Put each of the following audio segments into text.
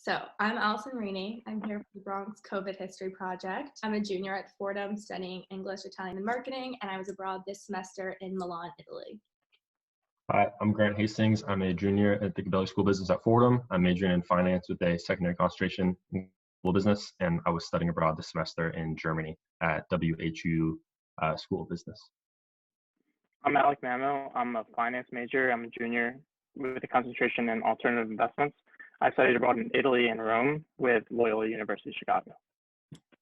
So I'm Allison Rainey. I'm here for the Bronx COVID History Project. I'm a junior at Fordham studying English, Italian, and marketing, and I was abroad this semester in Milan, Italy. Hi, I'm Grant Hastings. I'm a junior at the Gabelli School of Business at Fordham. I'm majoring in finance with a secondary concentration in global business, and I was studying abroad this semester in Germany at WHU School of Business. I'm Alec Mamo. I'm a finance major. I'm a junior with a concentration in alternative investments. I studied abroad in Italy and Rome with Loyola University Chicago.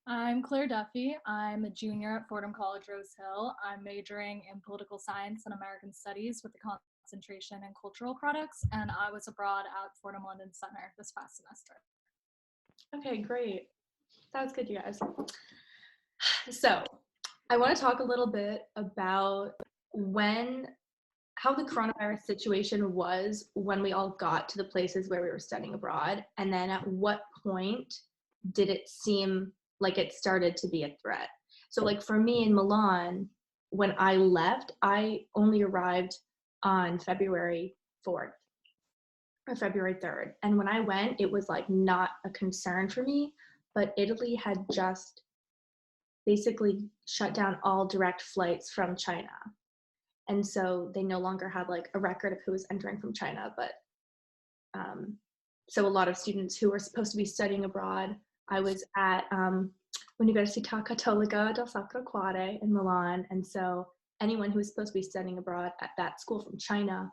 I'm Claire Duffy. I'm a junior at Fordham College Rose Hill. I'm majoring in political science and American studies with a concentration in cultural products, and I was abroad at Fordham London Center this past semester. Okay, great. Sounds good, you guys. So I want to talk a little bit about how the coronavirus situation was when we all got to the places where we were studying abroad, and then at what point did it seem like it started to be a threat. So like for me in Milan, when I left, I only arrived on February 4th or February 3rd. And when I went, it was like not a concern for me, but Italy had just basically shut down all direct flights from China. And so they no longer had like a record of who was entering from China, but so a lot of students who were supposed to be studying abroad, I was at Università Cattolica del Sacro Cuore in Milan, and so anyone who was supposed to be studying abroad at that school from China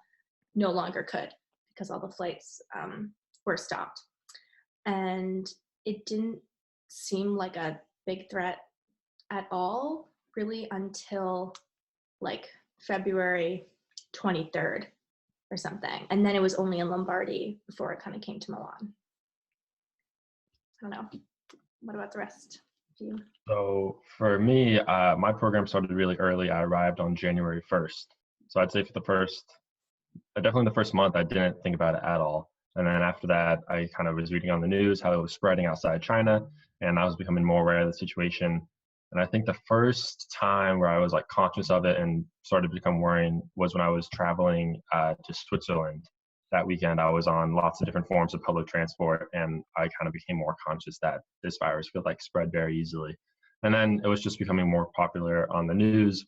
no longer could because all the flights were stopped. And it didn't seem like a big threat at all, really, until like February 23rd or something. And then it was only in Lombardy before it kind of came to Milan. I don't know. What about the rest of you? So for me, my program started really early. I arrived on January 1st. So I'd say for definitely the first month, I didn't think about it at all. And then after that, I kind of was reading on the news how it was spreading outside China, and I was becoming more aware of the situation. And I think the first time where I was like conscious of it and started to become worrying was when I was traveling to Switzerland. That weekend, I was on lots of different forms of public transport, and I kind of became more conscious that this virus could like spread very easily. And then it was just becoming more popular on the news,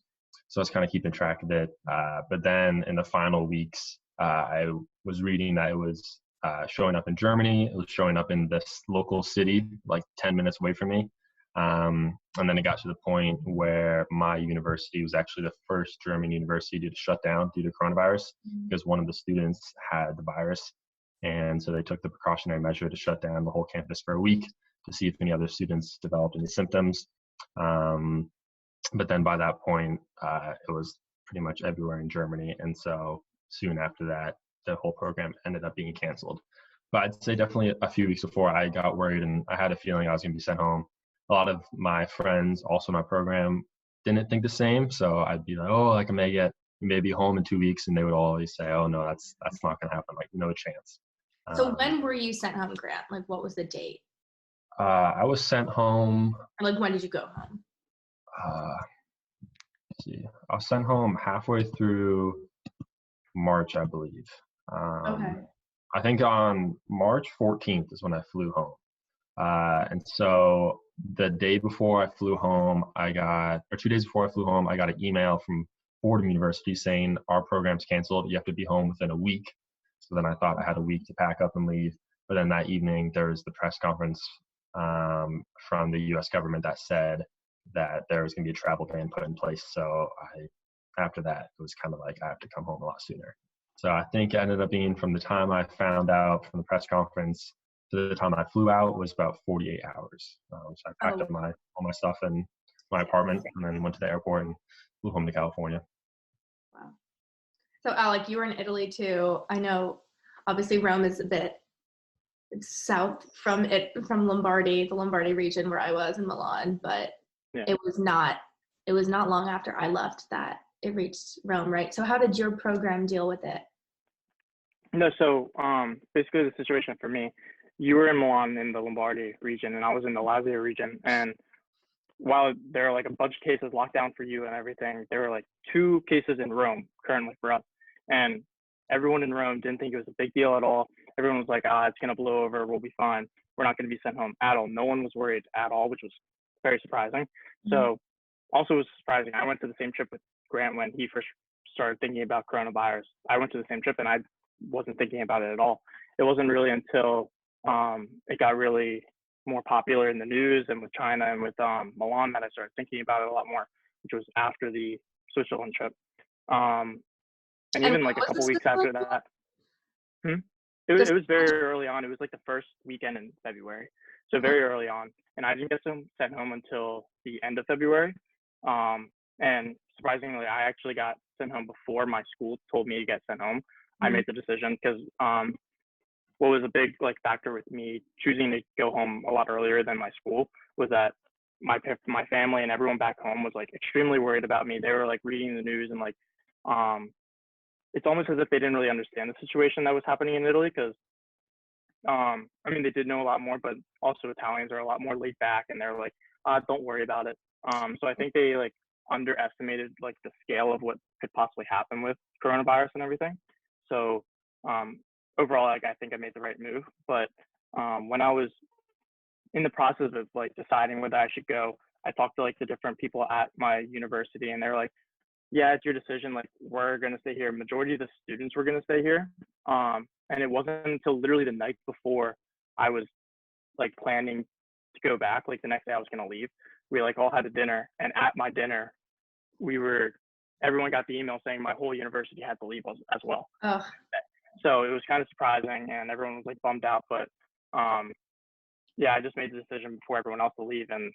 so I was kind of keeping track of it. But then in the final weeks, I was reading that it was showing up in Germany. It was showing up in this local city, like 10 minutes away from me. And then it got to the point where my university was actually the first German university to shut down due to coronavirus because one of the students had the virus. And so they took the precautionary measure to shut down the whole campus for a week to see if any other students developed any symptoms. But then by that point, it was pretty much everywhere in Germany. And so soon after that, the whole program ended up being canceled. But I'd say definitely a few weeks before I got worried and I had a feeling I was going to be sent home. A lot of my friends, also in my program, didn't think the same. So I'd be like, oh, like I may be home in 2 weeks. And they would always say, oh, no, that's not going to happen. Like, no chance. So when were you sent home, Grant? Like, what was the date? I was sent home. Or like, when did you go home? Let's see. I was sent home halfway through March, I believe. Okay. I think on March 14th is when I flew home. And so the day before I flew home, 2 days before I flew home, I got an email from Fordham University saying our program's canceled. You have to be home within a week. So then I thought I had a week to pack up and leave. But then that evening, there was the press conference from the U.S. government that said that there was going to be a travel ban put in place. So after that, it was kind of like I have to come home a lot sooner. So I think it ended up being from the time I found out from the press conference to the time I flew out was about 48 hours. So I packed up all my stuff in my apartment and then went to the airport and flew home to California. Wow. So Alec, you were in Italy too. I know obviously Rome is a bit south from Lombardy, the Lombardy region where I was in Milan, but yeah. It was not long after I left that it reached Rome, right? So how did your program deal with it? No, so basically the situation for me, you were in Milan in the Lombardy region, and I was in the Lazio region. And while there are like a bunch of cases locked down for you and everything, there were like 2 cases in Rome currently for us. And everyone in Rome didn't think it was a big deal at all. everyone was like, it's going to blow over. We'll be fine. We're not going to be sent home at all. No one was worried at all, which was very surprising. Mm-hmm. So also was surprising. I went to the same trip with Grant when he first started thinking about coronavirus. I went to the same trip and I wasn't thinking about it at all. It wasn't really until it got really more popular in the news and with China and with Milan that I started thinking about it a lot more, which was after the Switzerland trip. And even like a couple weeks after that. It was very early on. It was like the first weekend in February. So very early on. And I didn't get sent home until the end of February. And surprisingly, I actually got sent home before my school told me to get sent home. I made the decision because what was a big like factor with me choosing to go home a lot earlier than my school was that my family and everyone back home was like extremely worried about me. They were like reading the news and like it's almost as if they didn't really understand the situation that was happening in Italy because I mean they did know a lot more, but also Italians are a lot more laid back and they're like don't worry about it. So I think they like underestimated like the scale of what could possibly happen with coronavirus and everything. So overall, like I think I made the right move. But when I was in the process of like deciding whether I should go, I talked to like the different people at my university, and they're like, "Yeah, it's your decision. Like we're gonna stay here." Majority of the students were gonna stay here, and it wasn't until literally the night before I was like planning to go back. Like the next day I was gonna leave. We like all had a dinner, and at my dinner, everyone got the email saying my whole university had to leave as well. Oh. So it was kind of surprising and everyone was like bummed out, but yeah, I just made the decision before everyone else to leave and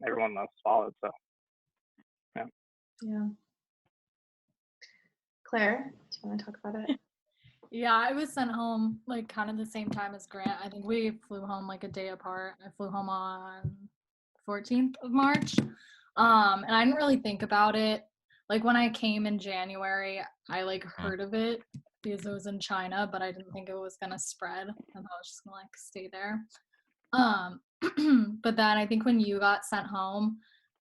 everyone else followed. So yeah. Claire, do you want to talk about it? Yeah, I was sent home like kind of the same time as Grant. I think we flew home like a day apart. I flew home on 14th of March. And I didn't really think about it. Like when I came in January, I like heard of it because it was in China, but I didn't think it was gonna spread, and I was just gonna like stay there. But then I think when you got sent home,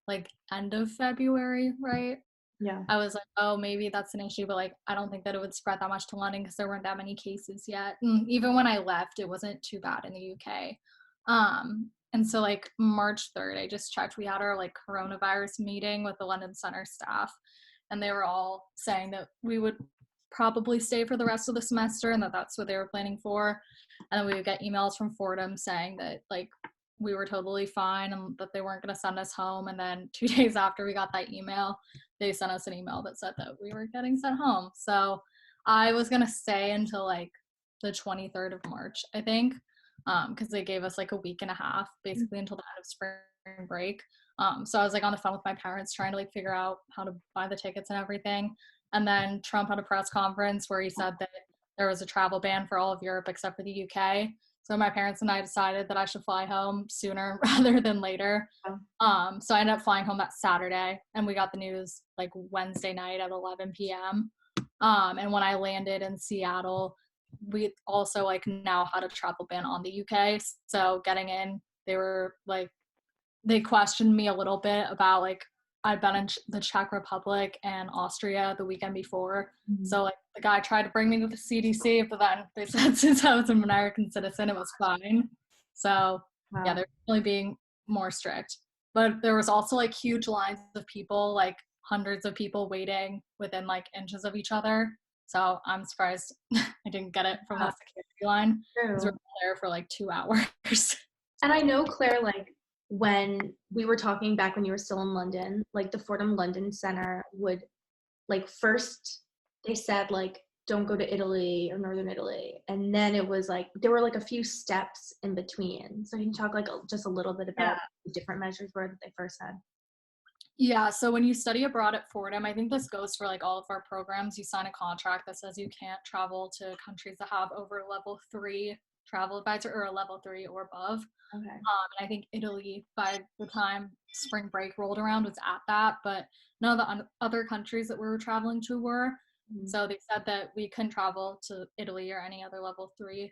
like end of February, right? Yeah. I was like, oh, maybe that's an issue, but like I don't think that it would spread that much to London because there weren't that many cases yet. And even when I left, it wasn't too bad in the UK. And so like March 3rd, I just checked. We had our like coronavirus meeting with the London Center staff, and they were all saying that we would probably stay for the rest of the semester and that that's what they were planning for. And then we would get emails from Fordham saying that like we were totally fine and that they weren't going to send us home. And then 2 days after we got that email, they sent us an email that said that we were getting sent home. So I was going to stay until like the 23rd of March, I think, because they gave us like a week and a half, basically until the end of spring break. So I was like on the phone with my parents trying to like figure out how to buy the tickets and everything. And then Trump had a press conference where he said that there was a travel ban for all of Europe except for the UK. So my parents and I decided that I should fly home sooner rather than later. So I ended up flying home that Saturday, and we got the news like Wednesday night at 11 p.m. And when I landed in Seattle, we also like now had a travel ban on the UK. So getting in, they questioned me a little bit about like I'd been in the Czech Republic and Austria the weekend before. Mm-hmm. So like the guy tried to bring me to the CDC, but then they said since I was an American citizen, it was fine. So yeah, they're really being more strict. But there was also like huge lines of people, like hundreds of people waiting within like inches of each other. So I'm surprised I didn't get it from that security line. Because we were there for like 2 hours. And I know, Claire, like when we were talking back when you were still in London, like the Fordham London Center would like first they said like don't go to Italy or Northern Italy. And then it was like there were like a few steps in between. So you can talk like just a little bit about the different measures were that they first had. Yeah, so when you study abroad at Fordham, I think this goes for like all of our programs, you sign a contract that says you can't travel to countries that have over level 3 travel advisor or a level 3 or above. Okay. And I think Italy, by the time spring break rolled around, was at that, but none of the other countries that we were traveling to were. Mm-hmm. So they said that we couldn't travel to Italy or any other level 3,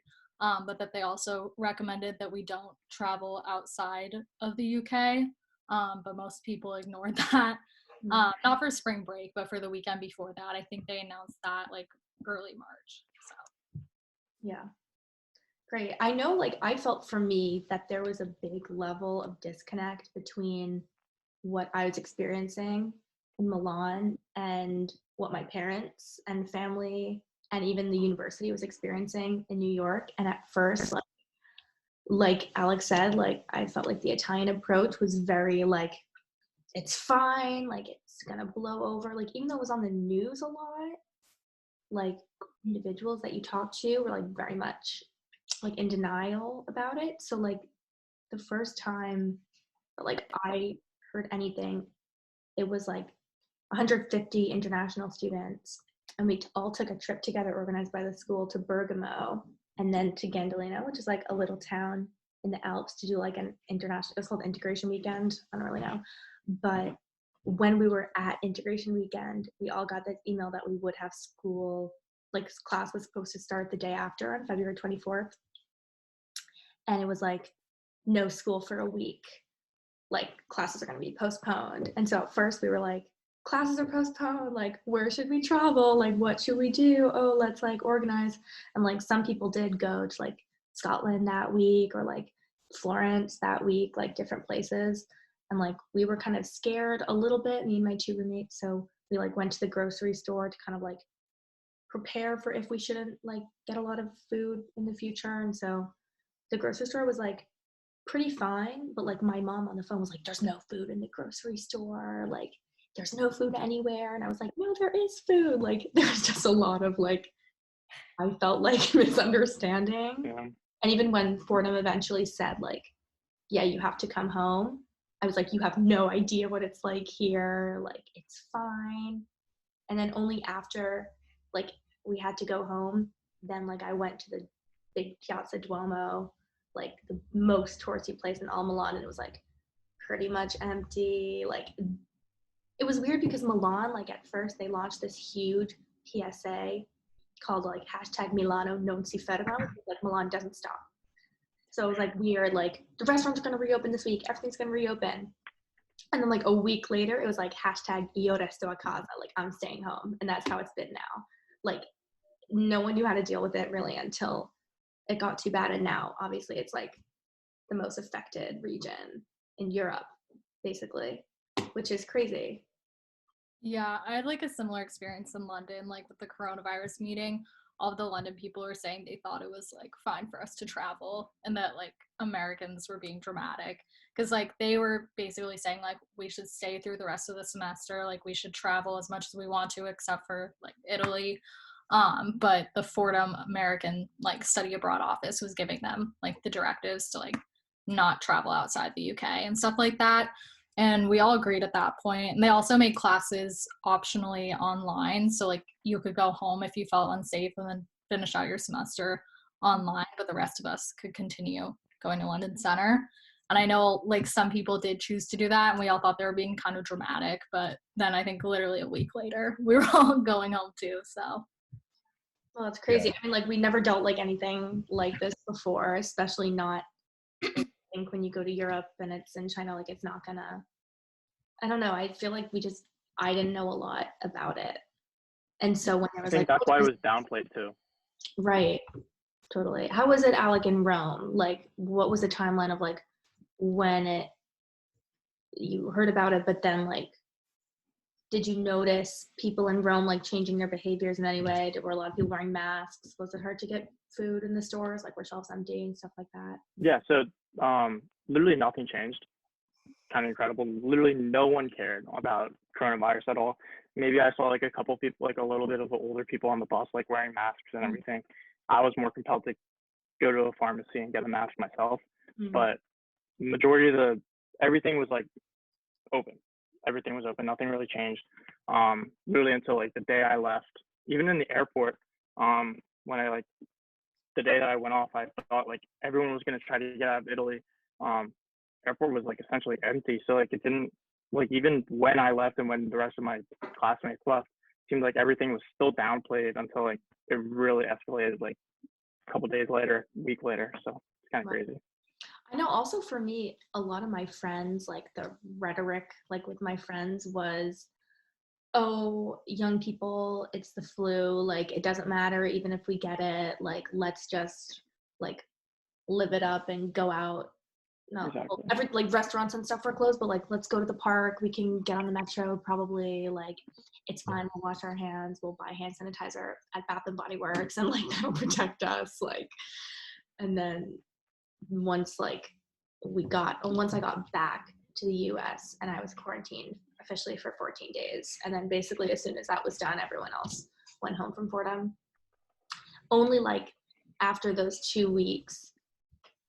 but that they also recommended that we don't travel outside of the UK. But most people ignored that. Not for spring break, but for the weekend before that. I think they announced that like early March. So. Yeah. Great. I know, like, I felt for me that there was a big level of disconnect between what I was experiencing in Milan and what my parents and family and even the university was experiencing in New York. And at first, like Alex said, like I felt like the Italian approach was very like, it's fine, like it's gonna blow over. Like even though it was on the news a lot, like individuals that you talk to were like very much like in denial about it. So like the first time that like I heard anything, it was like 150 international students, and we all took a trip together organized by the school to Bergamo and then to Gandolino, which is like a little town in the Alps, to do like an international, it's called integration weekend, I don't really know, but when we were at integration weekend, we all got this email that we would have school, like class was supposed to start the day after on February 24th, and it was like no school for a week, like classes are going to be postponed. And so at first we were like, classes are postponed, like where should we travel, like what should we do, oh let's like organize. And like some people did go to like Scotland that week or like Florence that week, like different places. And like we were kind of scared a little bit, me and my two roommates, so we like went to the grocery store to kind of like prepare for if we shouldn't like get a lot of food in the future. And so the grocery store was like pretty fine, but like my mom on the phone was like, there's no food in the grocery store, like there's no food anywhere. And I was like, no, there is food. Like there's just a lot of like, I felt like misunderstanding. Yeah. And even when Fordham eventually said like, yeah, you have to come home, I was like, you have no idea what it's like here, like it's fine. And then only after like we had to go home, then like I went to the big Piazza Duomo, like the most touristy place in all Milan, and it was like pretty much empty. Like it was weird because Milan, like at first they launched this huge PSA called like hashtag Milano non si ferma, which is like Milan doesn't stop. So it was like weird, like the restaurants are gonna reopen this week, everything's gonna reopen. And then like a week later, it was like hashtag io resto a casa, like I'm staying home. And that's how it's been now. Like no one knew how to deal with it really until it got too bad. And now obviously it's like the most affected region in Europe, basically, which is crazy. Yeah, I had like a similar experience in London, like with the coronavirus meeting. All of the London people were saying they thought it was like fine for us to travel and that like Americans were being dramatic because like they were basically saying like we should stay through the rest of the semester, like we should travel as much as we want to except for like Italy. But the Fordham American like study abroad office was giving them like the directives to like not travel outside the UK and stuff like that. And we all agreed at that point. And they also made classes optionally online. So like you could go home if you felt unsafe and then finish out your semester online, but the rest of us could continue going to London Center. And I know like some people did choose to do that and we all thought they were being kind of dramatic, but then I think literally a week later we were all going home too. So Well, it's crazy. Yeah. I mean, like we never dealt like anything like this before, especially not I think when you go to Europe and it's in China, like it's not gonna, I don't know. I feel like I didn't know a lot about it. And so when I I was think like, that's oh, why it was downplayed too. right, totally. How was it, Alec, in Rome? Like, what was the timeline of like when you heard about it, but then like, did you notice people in Rome like changing their behaviors in any way? Were a lot of people wearing masks? Was it hard to get food in the stores? Like, were shelves empty and stuff like that? Yeah, so literally nothing changed. Kind of incredible. Literally no one cared about coronavirus at all. Maybe I saw like a couple people, like a little bit of the older people on the bus, like wearing masks and everything. I was more compelled to go to a pharmacy and get a mask myself. But majority of everything was like open. Everything was open. Nothing really changed. Literally until like the day I left. Even in the airport, when I like the day that I went off, I thought like everyone was gonna try to get out of Italy. Airport was like essentially empty, so like it didn't, like even when I left and when the rest of my classmates left, it seemed like everything was still downplayed until like it really escalated like a couple days later, week later. So it's kind of Right. crazy. I know also for me, a lot of my friends, like the rhetoric, like with my friends was, oh, young people, it's the flu, like it doesn't matter even if we get it, like let's just like live it up and go out. No, Exactly. every like restaurants and stuff were closed, but like let's go to the park. We can get on the metro probably. Like it's fine. We'll wash our hands. We'll buy hand sanitizer at Bath and Body Works, and like that'll protect us. Like, and then once I got back to the U.S. and I was quarantined officially for 14 days, and then basically as soon as that was done, everyone else went home from Fordham. Only like after those 2 weeks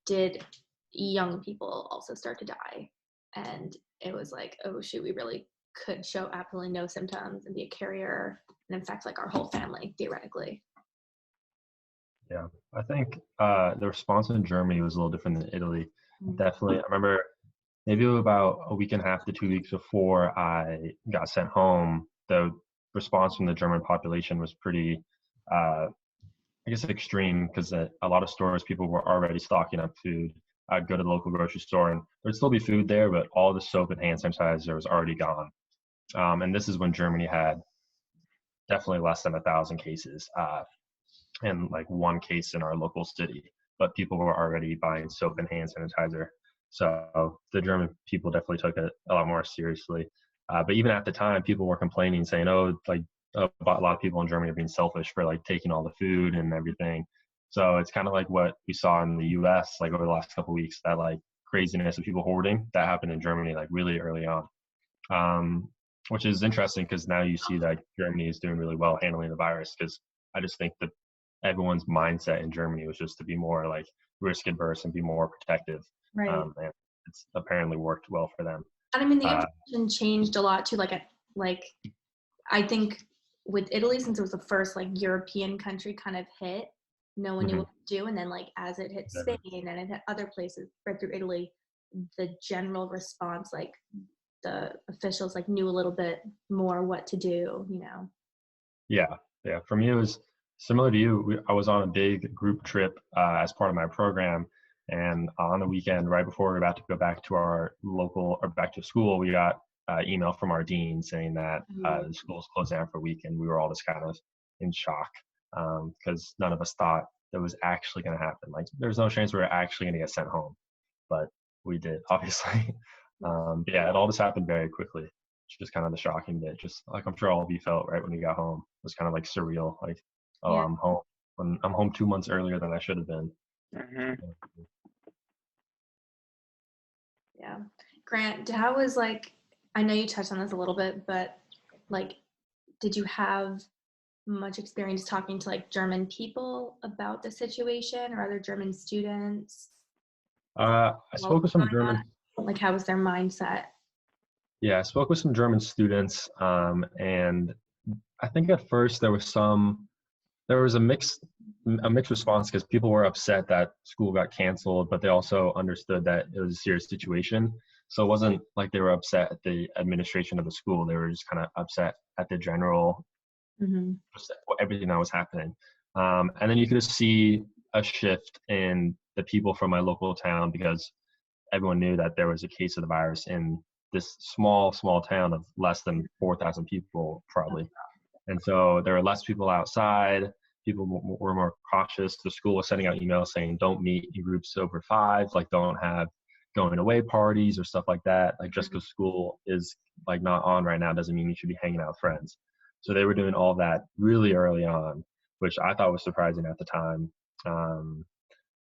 did young people also start to die, and it was like, oh shoot, we really could show absolutely no symptoms and be a carrier and infect like our whole family theoretically. Yeah, I think the response in Germany was a little different than Italy. Definitely, I remember maybe about a week and a half to 2 weeks before I got sent home, the response from the German population was pretty, I guess, extreme, because a lot of stores, people were already stocking up food. I'd go to the local grocery store and there'd still be food there, but all the soap and hand sanitizer was already gone. And this is when Germany had definitely less than 1,000 cases, and like one case in our local city, but people were already buying soap and hand sanitizer. So the German people definitely took it a lot more seriously. But even at the time, people were complaining, saying, "Oh, like a lot of people in Germany are being selfish for like taking all the food and everything." So it's kind of like what we saw in the U.S. like over the last couple of weeks, that like craziness of people hoarding that happened in Germany like really early on, which is interesting because now you see that Germany is doing really well handling the virus. Because I just think that everyone's mindset in Germany was just to be more like risk adverse and be more protective. Right. And it's apparently worked well for them. And I mean, the information changed a lot too. Like I think with Italy, since it was the first like European country kind of hit, no one knew what to do. And then like as it hit Spain and it hit other places right through Italy, the general response, like the officials like knew a little bit more what to do, you know? Yeah. For me, it was similar to you. I was on a big group trip as part of my program. And on the weekend, right before we were about to go back to our local or back to school, we got email from our dean saying that the school's closed down for a week, and we were all just kind of in shock because none of us thought that was actually going to happen. Like, there's no chance we were actually going to get sent home, but we did, obviously. Yeah, it all just happened very quickly, which is kind of the shocking bit. Just like I'm sure all of you felt right when we got home. It was kind of like surreal. Like, oh, yeah. I'm home. I'm home 2 months earlier than I should have been. Yeah. Grant, how was like, I know you touched on this a little bit, but like, did you have much experience talking to like German people about the situation or other German students? I spoke with some German. Like, how was their mindset? Yeah, I spoke with some German students, and I think at first there was a mixed response, because people were upset that school got canceled, but they also understood that it was a serious situation. So it wasn't like they were upset at the administration of the school. They were just kind of upset at the general, everything that was happening. And then you could see a shift in the people from my local town, because everyone knew that there was a case of the virus in this small town of less than 4,000 people probably. And so there were less people outside. People were more cautious. The school was sending out emails saying, don't meet in groups over 5, like don't have going away parties or stuff like that. Like, just because school is like not on right now doesn't mean you should be hanging out with friends. So they were doing all that really early on, which I thought was surprising at the time.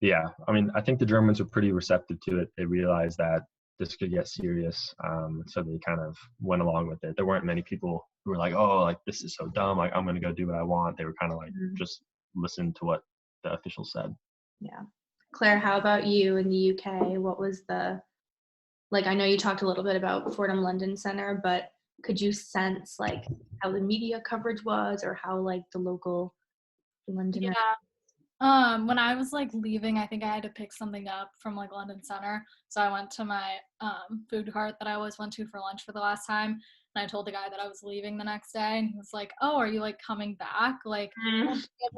Yeah, I mean, I think the Germans were pretty receptive to it. They realized that this could get serious, so they kind of went along with it. There weren't many people who were like, "Oh, like this is so dumb. Like I'm going to go do what I want." They were kind of like, just listen to what the officials said. Yeah, Claire, how about you in the UK? What was the like? I know you talked a little bit about Fordham London Center, but could you sense like how the media coverage was, or how like the local London? Yeah. When I was like leaving, I think I had to pick something up from like London Center. So I went to my food cart that I always went to for lunch for the last time. And I told the guy that I was leaving the next day, and he was like, "Oh, are you like coming back? Like,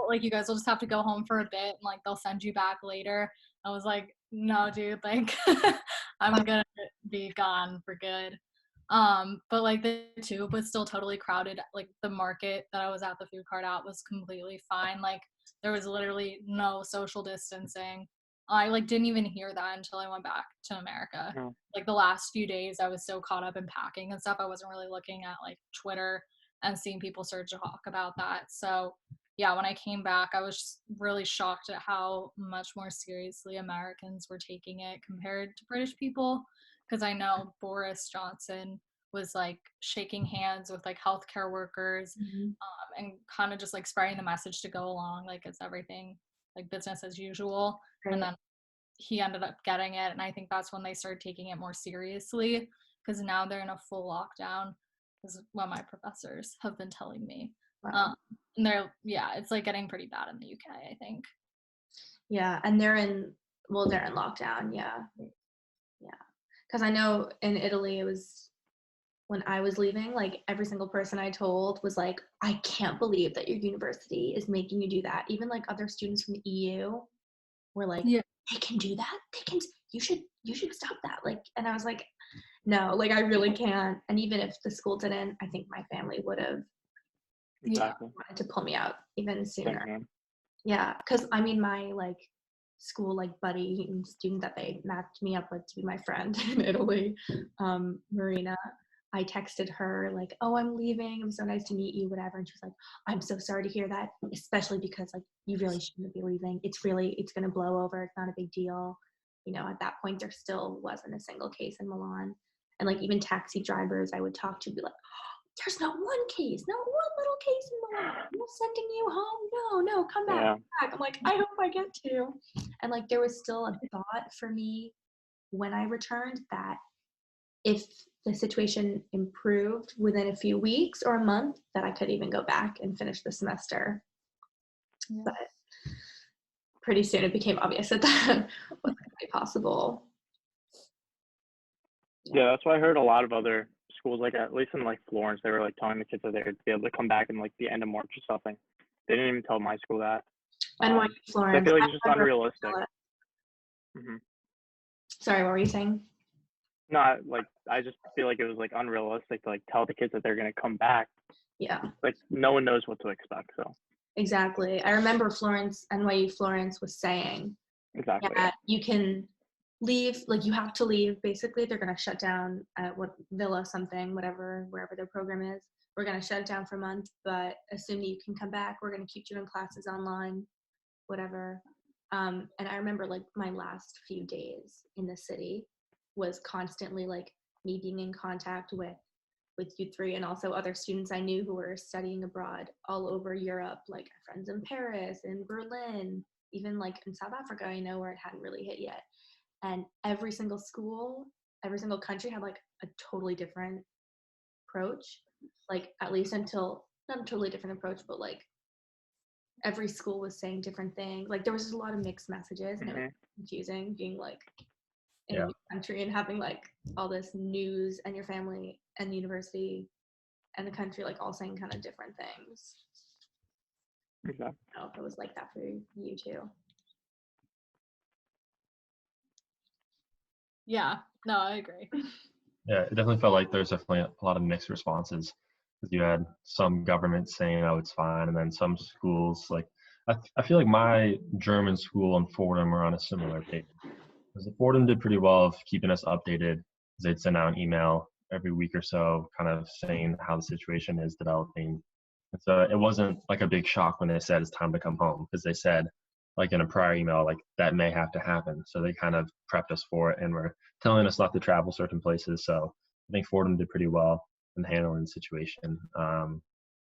like you guys will just have to go home for a bit, and like they'll send you back later." I was like, "No, dude, like I'm gonna be gone for good." But like the tube was still totally crowded. Like the market that I was at the food cart at was completely fine. Like there was literally no social distancing. I like didn't even hear that until I went back to America. No. Like the last few days I was so caught up in packing and stuff, I wasn't really looking at like Twitter and seeing people start to talk about that. So yeah, when I came back, I was just really shocked at how much more seriously Americans were taking it compared to British people. Because I know Boris Johnson was like shaking hands with like healthcare workers, and kind of just like spreading the message to go along like it's everything like business as usual. Right. And then he ended up getting it, and I think that's when they started taking it more seriously, because now they're in a full lockdown, is what my professors have been telling me. Wow. And they're, yeah, it's like getting pretty bad in the UK, I think. Yeah, and they're in lockdown. Yeah, because I know in Italy it was when I was leaving, like every single person I told was like, I can't believe that your university is making you do that. Even like other students from the EU were like, Yeah. they can do that. You should stop that. Like, and I was like, no, like I really can't. And even if the school didn't, I think my family would have Exactly. wanted to pull me out even Same sooner. here. Yeah, because I mean, my like school like buddy and student that they matched me up with to be my friend in Italy, Marina. I texted her like, "Oh, I'm leaving. It was so nice to meet you, whatever." And she was like, "I'm so sorry to hear that, especially because like you really shouldn't be leaving. It's gonna blow over. It's not a big deal." You know, at that point, there still wasn't a single case in Milan, and like even taxi drivers I would talk to would be like, there's not one case, not one little case in Milan. I'm sending you home. No, come back, Yeah. come back. I'm like, I hope I get to. And like, there was still a thought for me when I returned that if the situation improved within a few weeks or a month, that I could even go back and finish the semester. Yeah. But pretty soon it became obvious that that wasn't going to be possible. Yeah, that's why I heard a lot of other schools, like at least in like Florence, they were like telling the kids that they would be able to come back in like the end of March or something. They didn't even tell my school that. NYU I Florence. feel like it's just remember- unrealistic. Sorry, what were you saying? No, I just feel like it was like unrealistic to like tell the kids that they're gonna come back. Yeah. Like no one knows what to expect. So Exactly. I remember NYU Florence was saying exactly. that you can leave, like you have to leave. Basically, they're going to shut down at what Villa something, whatever, wherever their program is. We're going to shut it down for a month, but as soon as you can come back, we're going to keep doing classes online, whatever. And I remember like my last few days in the city was constantly like me being in contact with U3 and also other students I knew who were studying abroad all over Europe, like friends in Paris, in Berlin, even like in South Africa, I know, where it hadn't really hit yet. And every single school, every single country had like a totally different approach, like at least until, not a totally different approach, but like every school was saying different things. Like there was just a lot of mixed messages and it was confusing being like in a new country and having like all this news and your family and the university and the country like all saying kind of different things. Exactly. I don't know if it was like that for you too. Yeah, no, I agree. Yeah, it definitely felt like there's definitely a lot of mixed responses. Because you had some governments saying, "Oh, it's fine," and then some schools like I feel like my German school and Fordham are on a similar page. Because the Fordham did pretty well of keeping us updated. They'd send out an email every week or so, kind of saying how the situation is developing. And so it wasn't like a big shock when they said it's time to come home, because they said, like in a prior email, like that may have to happen. So they kind of prepped us for it and were telling us not to travel certain places. So I think Fordham did pretty well in handling the situation.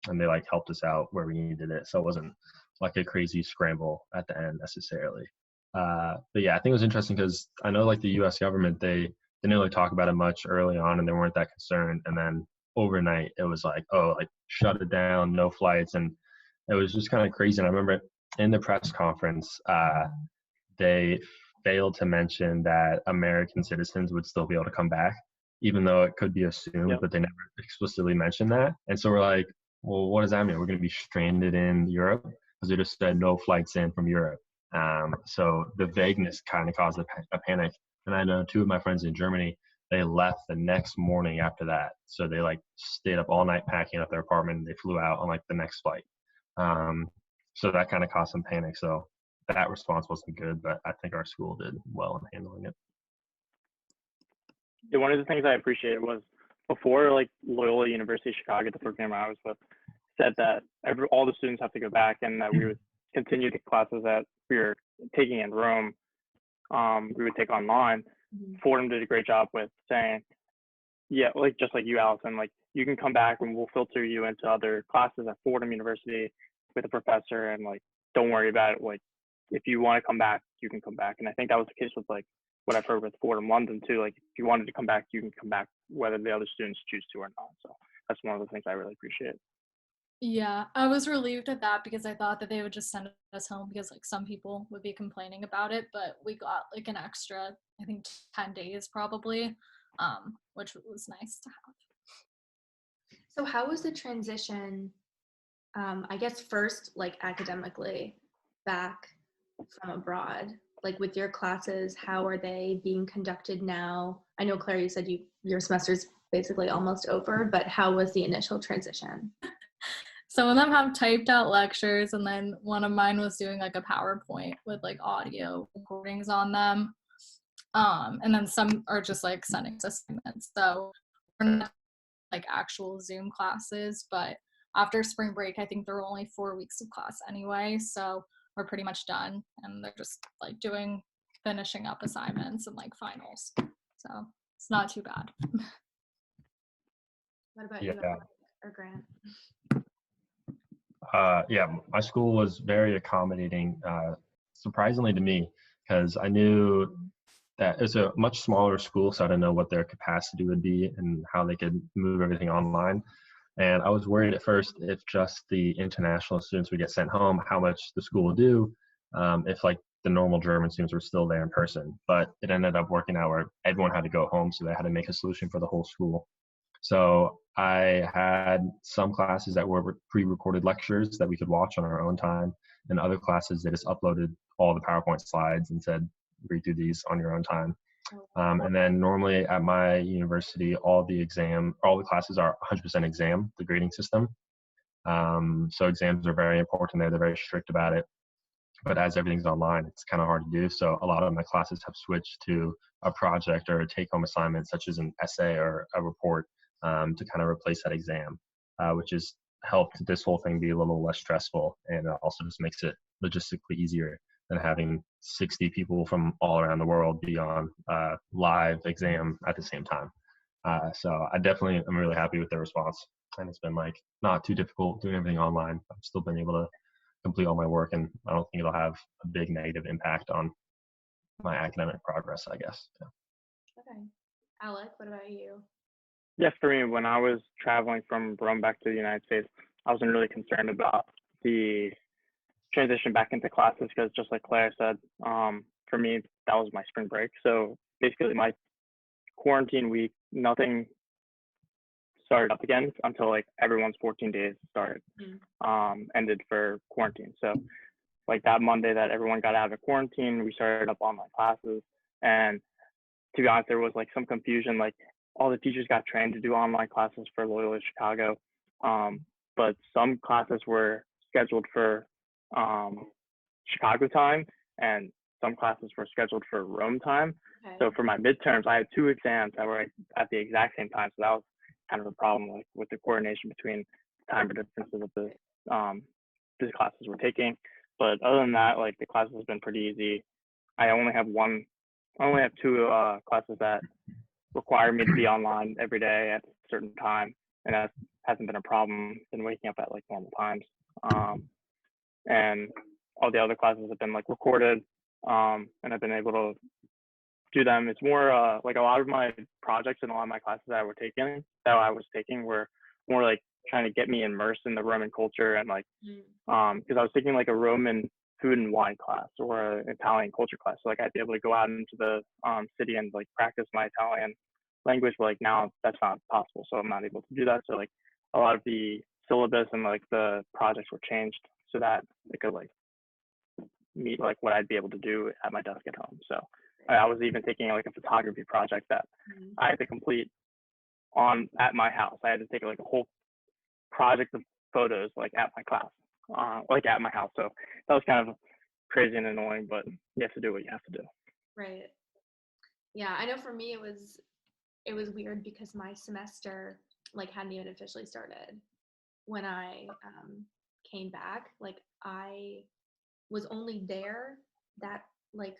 And they like helped us out where we needed it. So it wasn't like a crazy scramble at the end necessarily. But yeah, I think it was interesting because I know like the U.S. government, they didn't really talk about it much early on and they weren't that concerned. And then overnight it was like, oh, like shut it down, no flights. And it was just kind of crazy. And I remember in the press conference, they failed to mention that American citizens would still be able to come back, even though it could be assumed, but they never explicitly mentioned that. And so we're like, well, what does that mean? We're going to be stranded in Europe? Because they just said no flights in from Europe. So the vagueness kind of caused a panic. And I know two of my friends in Germany, they left the next morning after that. So they like stayed up all night packing up their apartment and they flew out on like the next flight. So that kind of caused some panic. So that response wasn't good, but I think our school did well in handling it. Yeah, one of the things I appreciated was before like Loyola University Chicago, the program I was with, said that all the students have to go back and that we would continue the classes that we were taking in Rome, we would take online. Fordham did a great job with saying, yeah, like just like you, Allison, like you can come back and we'll filter you into other classes at Fordham University with a professor, and like don't worry about it. Like if you want to come back, you can come back. And I think that was the case with like what I've heard with Fordham London too. Like if you wanted to come back, you can come back whether the other students choose to or not. So that's one of the things I really appreciate. Yeah, I was relieved at that because I thought that they would just send us home because like some people would be complaining about it, but we got like an extra, I think 10 days probably, which was nice to have. So how was the transition, I guess first, like academically, back from abroad? Like with your classes, how are they being conducted now? I know, Claire, you said your semester's basically almost over, but how was the initial transition? Some of them have typed out lectures, and then one of mine was doing like a PowerPoint with like audio recordings on them. And then some are just like sending assignments. So we're not like actual Zoom classes, but after spring break, I think there were only 4 weeks of class anyway. So we're pretty much done, and they're just like finishing up assignments and like finals. So it's not too bad. What about you, Alex or Grant? Yeah, my school was very accommodating, surprisingly to me, because I knew that it's a much smaller school, so I didn't know what their capacity would be and how they could move everything online. And I was worried at first if just the international students would get sent home, how much the school would do, if like the normal German students were still there in person. But it ended up working out where everyone had to go home, so they had to make a solution for the whole school. So I had some classes that were pre-recorded lectures that we could watch on our own time, and other classes they just uploaded all the PowerPoint slides and said, read through these on your own time. And then normally at my university, all the classes are 100% exam, the grading system. So exams are very important there. They're very strict about it. But as everything's online, it's kind of hard to do. So a lot of my classes have switched to a project or a take-home assignment, such as an essay or a report, to kind of replace that exam, which has helped this whole thing be a little less stressful, and also just makes it logistically easier than having 60 people from all around the world be on live exam at the same time. So I definitely am really happy with the response, and it's been like not too difficult doing everything online. I've still been able to complete all my work, and I don't think it'll have a big negative impact on my academic progress, I guess. Yeah. Okay. Alec, what about you? Yes, for me, when I was traveling from Rome back to the United States, I wasn't really concerned about the transition back into classes because just like Claire said, for me, that was my spring break. So basically my quarantine week, nothing started up again until like everyone's 14 days started, ended for quarantine. So like that Monday that everyone got out of quarantine, we started up online classes. And to be honest, there was like some confusion, like all the teachers got trained to do online classes for Loyola Chicago. But some classes were scheduled for Chicago time, and some classes were scheduled for Rome time. Okay. So for my midterms, I had 2 exams that were at the exact same time. So that was kind of a problem, like with the coordination between time differences of the classes we're taking. But other than that, like the classes have been pretty easy. I only have 2 classes that require me to be online every day at a certain time, and that hasn't been a problem. Been waking up at like normal times, and all the other classes have been like recorded, and I've been able to do them. It's more like a lot of my projects and a lot of my classes that I was taking were more like trying to get me immersed in the Roman culture, and like because I was taking like a Roman food and wine class or an Italian culture class. So like I'd be able to go out into the city and like practice my Italian language, but like now that's not possible. So I'm not able to do that. So like a lot of the syllabus and like the projects were changed so that it could like meet like what I'd be able to do at my desk at home. So I was even taking like a photography project that I had to complete at my house. I had to take like a whole project of photos like at my class, like at my house. So that was kind of crazy and annoying, but you have to do what you have to do. Right. Yeah, I know for me it was weird because my semester like hadn't even officially started when I came back. Like I was only there that like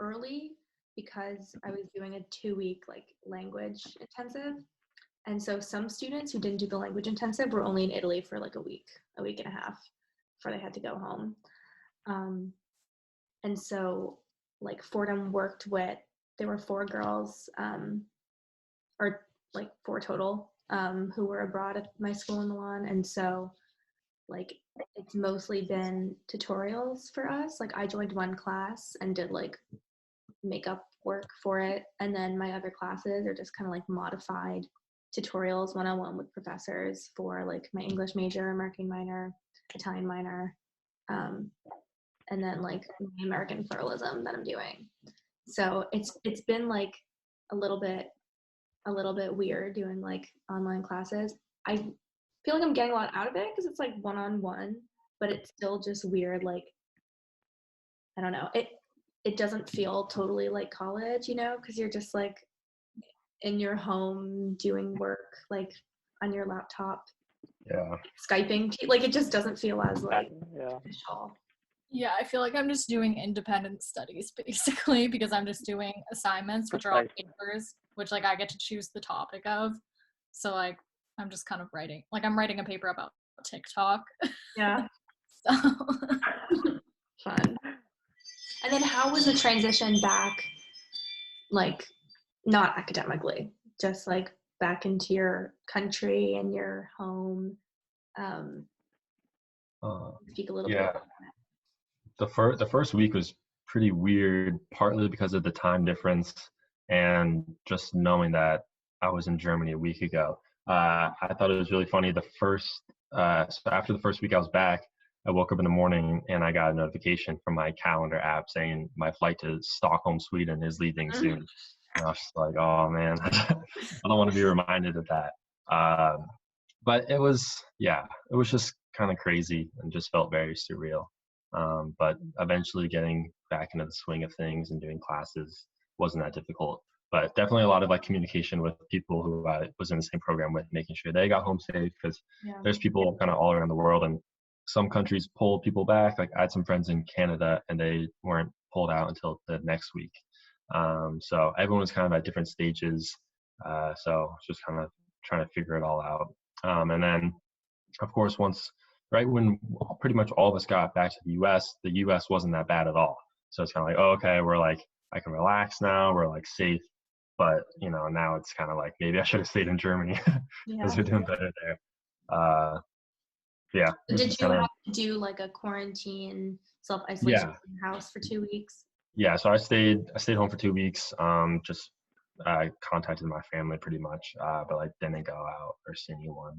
early because I was doing a 2-week like language intensive. And so some students who didn't do the language intensive were only in Italy for like a week and a half before they had to go home. And so like Fordham worked with, there were 4 girls, or like 4 total, who were abroad at my school in Milan. And so like it's mostly been tutorials for us. Like I joined one class and did like makeup work for it. And then my other classes are just kind of like modified tutorials one-on-one with professors for like my English major, marketing minor, Italian minor, and then like my American pluralism that I'm doing. So it's been like a little bit weird doing like online classes. I feel like I'm getting a lot out of it because it's like one-on-one, but it's still just weird. Like I don't know, it doesn't feel totally like college, because you're just like in your home doing work like on your laptop, Yeah. Skyping, like it just doesn't feel as like Yeah. official. Yeah, I feel like I'm just doing independent studies basically because I'm just doing assignments, which are all papers, which like I get to choose the topic of. So like I'm just kind of writing, like I'm writing a paper about TikTok. Yeah. So Fun. And then how was the transition back, like not academically, just like back into your country and your home? Speak a little bit Yeah. about The first week was pretty weird, partly because of the time difference and just knowing that I was in Germany a week ago. I thought it was really funny. So after the first week I was back, I woke up in the morning and I got a notification from my calendar app saying my flight to Stockholm, Sweden is leaving soon. And I was just like, oh man, I don't want to be reminded of that. But it was just kind of crazy and just felt very surreal. But eventually getting back into the swing of things and doing classes wasn't that difficult. But definitely a lot of like communication with people who I was in the same program with, making sure they got home safe, because there's people kind of all around the world, and some countries pulled people back. Like I had some friends in Canada and they weren't pulled out until the next week. So everyone was kind of at different stages. So just kind of trying to figure it all out. And then of course, right when pretty much all of us got back to the US wasn't that bad at all. So it's kind of like, oh, okay, we're like, I can relax now, we're like safe. But, now it's kind of like, maybe I should have stayed in Germany because we're doing better there. Yeah. Did you have to do like a quarantine self-isolation in your house for 2 weeks? Yeah, so I stayed home for 2 weeks. Just contacted my family pretty much, but like didn't go out or see anyone.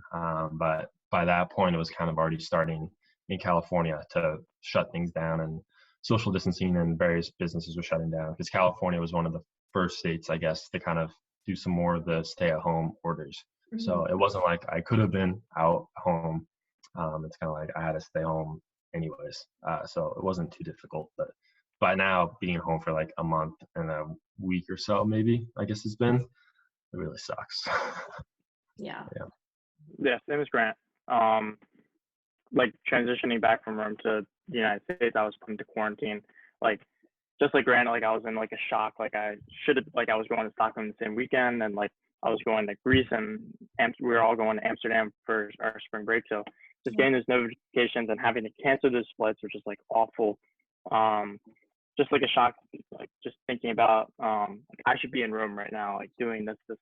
But by that point, it was kind of already starting in California to shut things down, and social distancing and various businesses were shutting down because California was one of the first states, I guess, to kind of do some more of the stay-at-home orders. Mm-hmm. So it wasn't like I could have been out home. It's kind of like I had to stay home anyways. So it wasn't too difficult, but by now being home for like a month and a week or so, maybe, I guess it's been, it really sucks. Yeah. Same as Grant. Like transitioning back from Rome to the United States, I was put into quarantine. Like just like Grant, like I was in like a shock. Like I was going to Stockholm the same weekend, and like I was going to Greece, and we were all going to Amsterdam for our spring break. So just getting those notifications and having to cancel those flights was just like awful. Just like a shock, like just thinking about like I should be in Rome right now, like doing this, which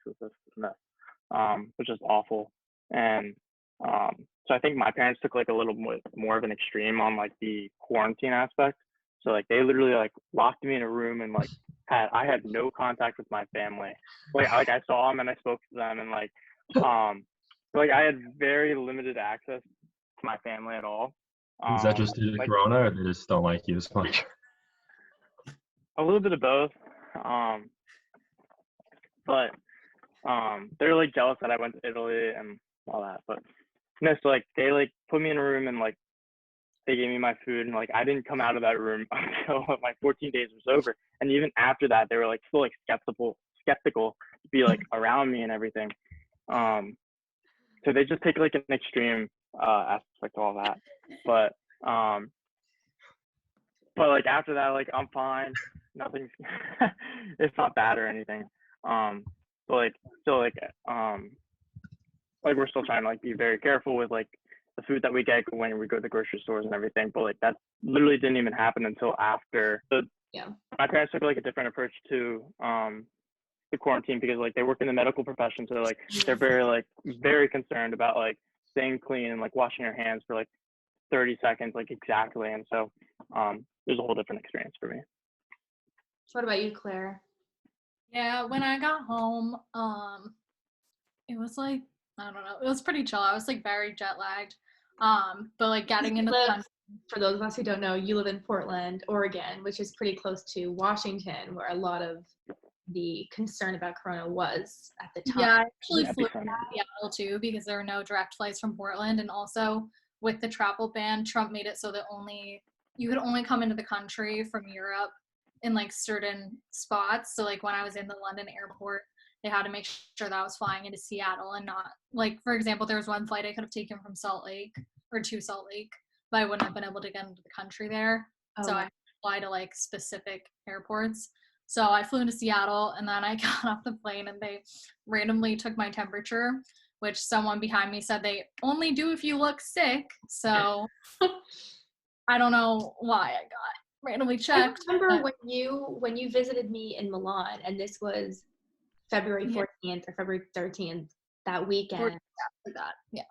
is awful. And so I think my parents took like a little more of an extreme on like the quarantine aspect. So like they literally like locked me in a room and like I had no contact with my family. Like I saw them and I spoke to them, and like I had very limited access to my family at all. Is that just due to Corona, or they just don't like you as much? A little bit of both. But they're like jealous that I went to Italy and all that. But no, so like they like put me in a room and like they gave me my food, and like I didn't come out of that room until my 14 days was over. And even after that, they were like still like skeptical to be like around me and everything. So they just take like an extreme aspect to all that. But like after that, like I'm fine. Nothing's it's not bad or anything. But like still like we're still trying to like be very careful with like the food that we get when we go to the grocery stores and everything. But like that literally didn't even happen until after. So Yeah. my parents took like a different approach to the quarantine because like they work in the medical profession, so like they're very concerned about like staying clean and like washing your hands for like 30 seconds like exactly. And so there's a whole different experience for me. What about you, Claire? Yeah, when I got home, it was like, I don't know, it was pretty chill. I was like very jet lagged. But like getting into the country. For those of us who don't know, you live in Portland, Oregon, which is pretty close to Washington, where a lot of the concern about Corona was at the time. Yeah, I actually flew to Seattle too because there were no direct flights from Portland, and also with the travel ban, Trump made it so that you could only come into the country from Europe in like certain spots. So like when I was in the London airport, they had to make sure that I was flying into Seattle and not like, for example, there was one flight I could have taken from Salt Lake or to Salt Lake, but I wouldn't have been able to get into the country there. So I had to fly to like specific airports. So I flew into Seattle, and then I got off the plane and they randomly took my temperature, which someone behind me said they only do if you look sick. So I don't know why I got randomly checked. I remember when you visited me in Milan, and this was February 14th or February 13th, that weekend. Yeah.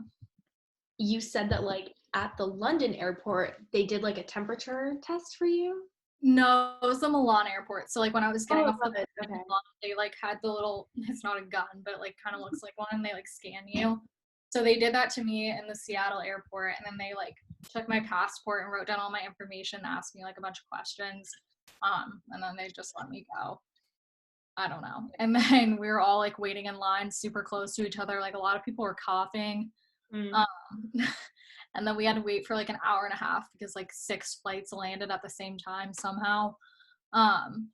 You said that like at the London airport, they did like a temperature test for you? No, it was the Milan airport. So like when I was getting off the plane, okay. they like had the little, it's not a gun, but like kind of looks like one, and they like scan you. So they did that to me in the Seattle airport, and then they like took my passport and wrote down all my information, asked me like a bunch of questions, and then they just let me go. I don't know. And then we were all like waiting in line super close to each other. Like a lot of people were coughing. And then we had to wait for like an hour and a half because like 6 flights landed at the same time somehow. And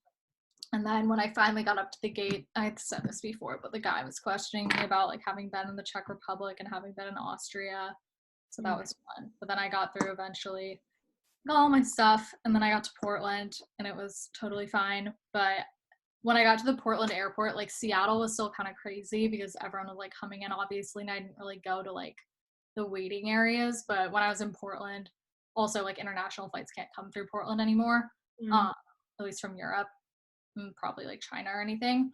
then when I finally got up to the gate, I had said this before, but the guy was questioning me about like having been in the Czech Republic and having been in Austria. So that was fun. But then I got through eventually, got all my stuff, and then I got to Portland and it was totally fine. But when I got to the Portland airport, like Seattle was still kind of crazy because everyone was like coming in obviously, and I didn't really go to like the waiting areas. But when I was in Portland, also like international flights can't come through Portland anymore, at least from Europe, probably like China or anything.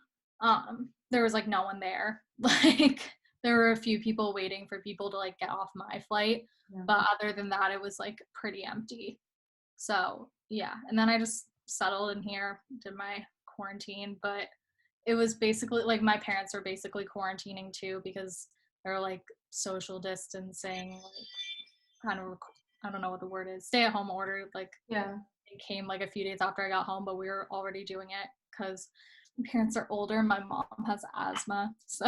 There was like no one there. Like there were a few people waiting for people to like get off my flight, but other than that, it was like pretty empty. So yeah, and then I just settled in here, did my quarantine, but it was basically like my parents were basically quarantining too because they're like social distancing, like kind of, I don't know what the word is, stay at home order. Like it came like a few days after I got home, but we were already doing it because my parents are older. My mom has asthma, so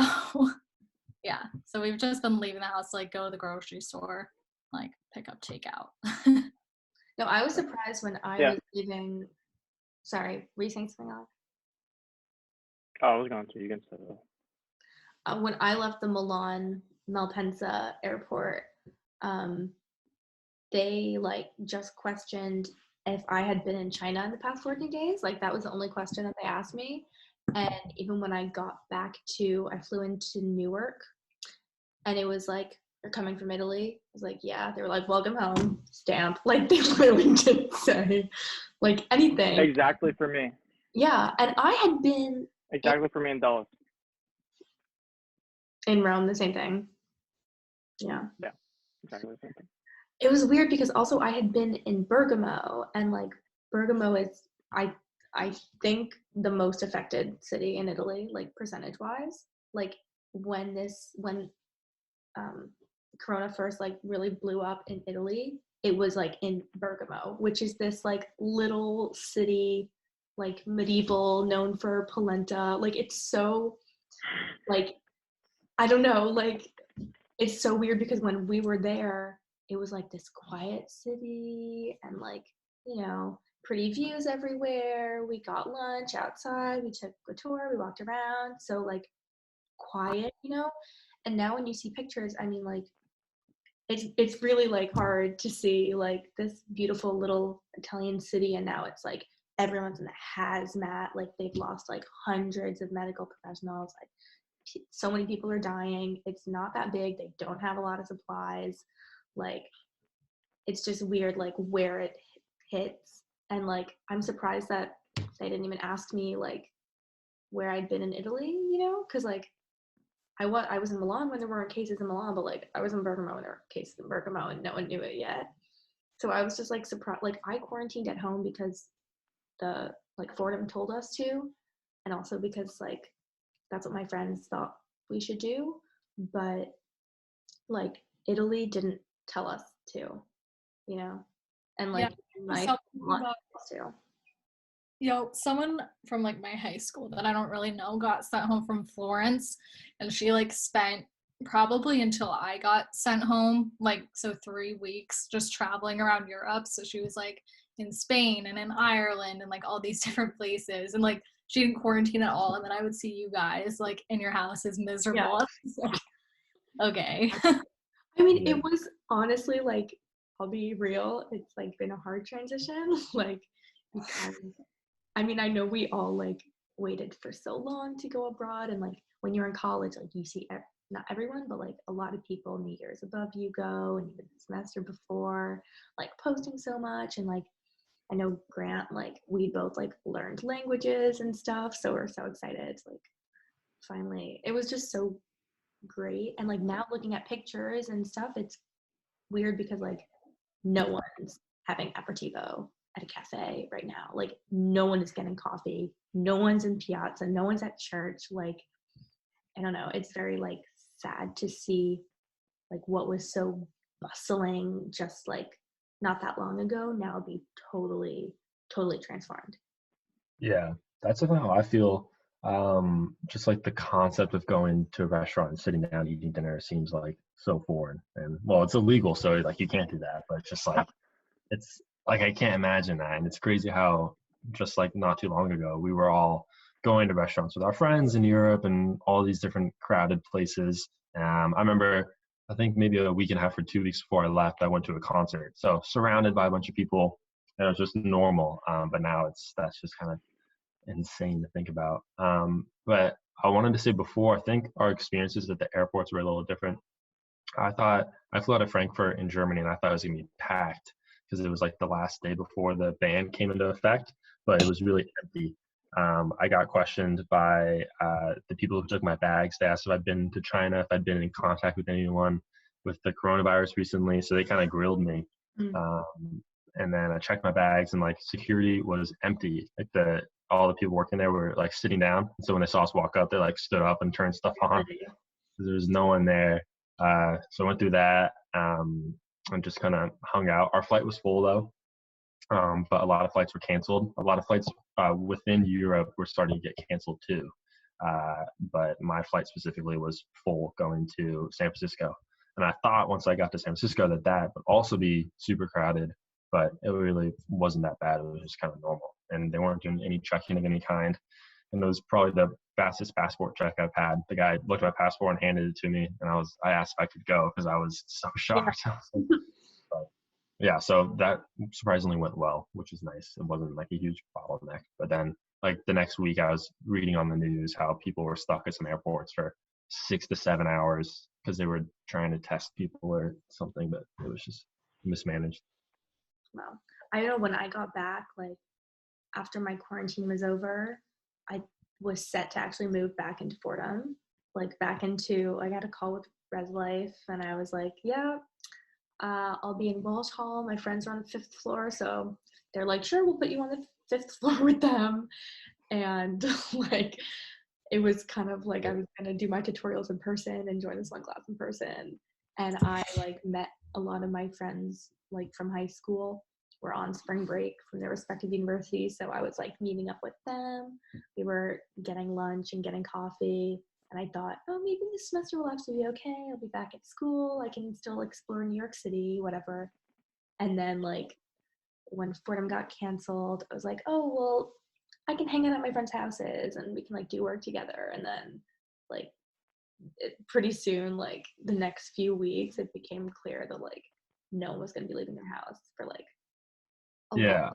yeah. So we've just been leaving the house, like go to the grocery store, like pick up takeout. No, I was surprised when I was leaving. Sorry, were you saying something else? Oh, I was going to. You can say that. When I left the Milan Malpensa airport, they like just questioned if I had been in China in the past 14 days. Like that was the only question that they asked me. And even when I got back I flew into Newark, and it was like, "You're coming from Italy?" I was like, "Yeah." They were like, "Welcome home," stamp. Like they literally didn't say like anything. Exactly for me. Yeah, and I had been exactly for me in Dallas. In Rome, the same thing. Yeah. Yeah, exactly the same thing. It was weird because also I had been in Bergamo, and like Bergamo is I think the most affected city in Italy, like percentage wise. Like when Corona first like really blew up in Italy, it was like in Bergamo, which is this like little city, like medieval, known for polenta. Like it's so like, I don't know, like it's so weird because when we were there, it was like this quiet city and like, you know, pretty views everywhere. We got lunch outside, we took a tour, we walked around. So like quiet, you know? And now when you see pictures, I mean like it's really like hard to see like this beautiful little Italian city and now it's like everyone's in a hazmat, like they've lost like hundreds of medical professionals, like so many people are dying. It's not that big. They don't have a lot of supplies. Like it's just weird like where it hits. And like I'm surprised that they didn't even ask me like where I'd been in Italy, you know? Cuz like I was in Milan when there weren't cases in Milan, but like I was in Bergamo when there were cases in Bergamo and no one knew it yet. So I was just like surprised. Like I quarantined at home because the like Fordham told us to, and also because like that's what my friends thought we should do. But like Italy didn't tell us to, you know, and Yeah. like my Some, mom too. someone from like my high school that I don't really know got sent home from Florence, and she like spent probably until I got sent home, like so 3 weeks just traveling around Europe. So she was like in Spain and in Ireland and like all these different places, and like she didn't quarantine at all. And then I would see you guys like in your house is miserable. Yeah. Okay. I mean, Yeah. it was honestly like, I'll be real, it's like been a hard transition. Like, because I mean, I know we all like waited for so long to go abroad, and like when you're in college, like you see not everyone, but like a lot of people in the years above you go, and even the semester before, like posting so much, and like I know Grant, like we both like learned languages and stuff, so we're so excited. Like finally, it was just so great, and like now looking at pictures and stuff, it's weird because like no one's having aperitivo at a cafe right now. Like no one is getting coffee. No one's in Piazza. No one's at church. Like I don't know. It's very like sad to see like what was so bustling just like not that long ago now be totally transformed. Yeah, that's about how I feel. Just like the concept of going to a restaurant and sitting down eating dinner seems like so foreign. And well, it's illegal, so like you can't do that. But it's just like it's like I can't imagine that. And it's crazy how just like not too long ago we were all going to restaurants with our friends in Europe and all these different crowded places. I remember I think maybe a week and a half or 2 weeks before I left, I went to a concert. So surrounded by a bunch of people, and it was just normal. But now that's just kind of insane to think about. But I wanted to say before, I think our experiences at the airports were a little different. I thought I flew out of Frankfurt in Germany, and I thought it was gonna be packed because it was like the last day before the ban came into effect, but it was really empty. I got questioned by the people who took my bags. They asked if I'd been to China, if I'd been in contact with anyone with the coronavirus recently. So they kind of grilled me. Mm. And then I checked my bags, and like security was empty. Like all the people working there were like sitting down. So when they saw us walk up, they like stood up and turned stuff on. There was no one there. So I went through that and just kind of hung out. Our flight was full though, but a lot of flights were canceled. A lot of flights within Europe were starting to get canceled too. But my flight specifically was full going to San Francisco. And I thought once I got to San Francisco that would also be super crowded, but it really wasn't that bad. It was just kind of normal. And they weren't doing any checking of any kind. And it was probably the fastest passport check I've had. The guy looked at my passport and handed it to me, and I asked if I could go because I was so shocked. But, yeah, so that surprisingly went well, which is nice. It wasn't like a huge bottleneck. But then, like the next week, I was reading on the news how people were stuck at some airports for 6 to 7 hours because they were trying to test people or something, but it was just mismanaged. Wow. I know when I got back, like after my quarantine was over, I was set to actually move back into Fordham, like back into, I got a call with Res Life and I was like, yeah, I'll be in Walsh Hall. My friends are on the 5th floor. So they're like, sure, we'll put you on the 5th floor with them. And like, it was kind of like I was going to do my tutorials in person and join this one class in person. And I like met a lot of my friends like from high school were on spring break from their respective universities. So I was like meeting up with them. We were getting lunch and getting coffee. And I thought, oh, maybe this semester will actually be okay. I'll be back at school. I can still explore New York City, whatever. And then like when Fordham got canceled, I was like, oh, well, I can hang out at my friends' houses and we can like do work together. And then like pretty soon, like the next few weeks, it became clear that like no one was going to be leaving their house for like a long time.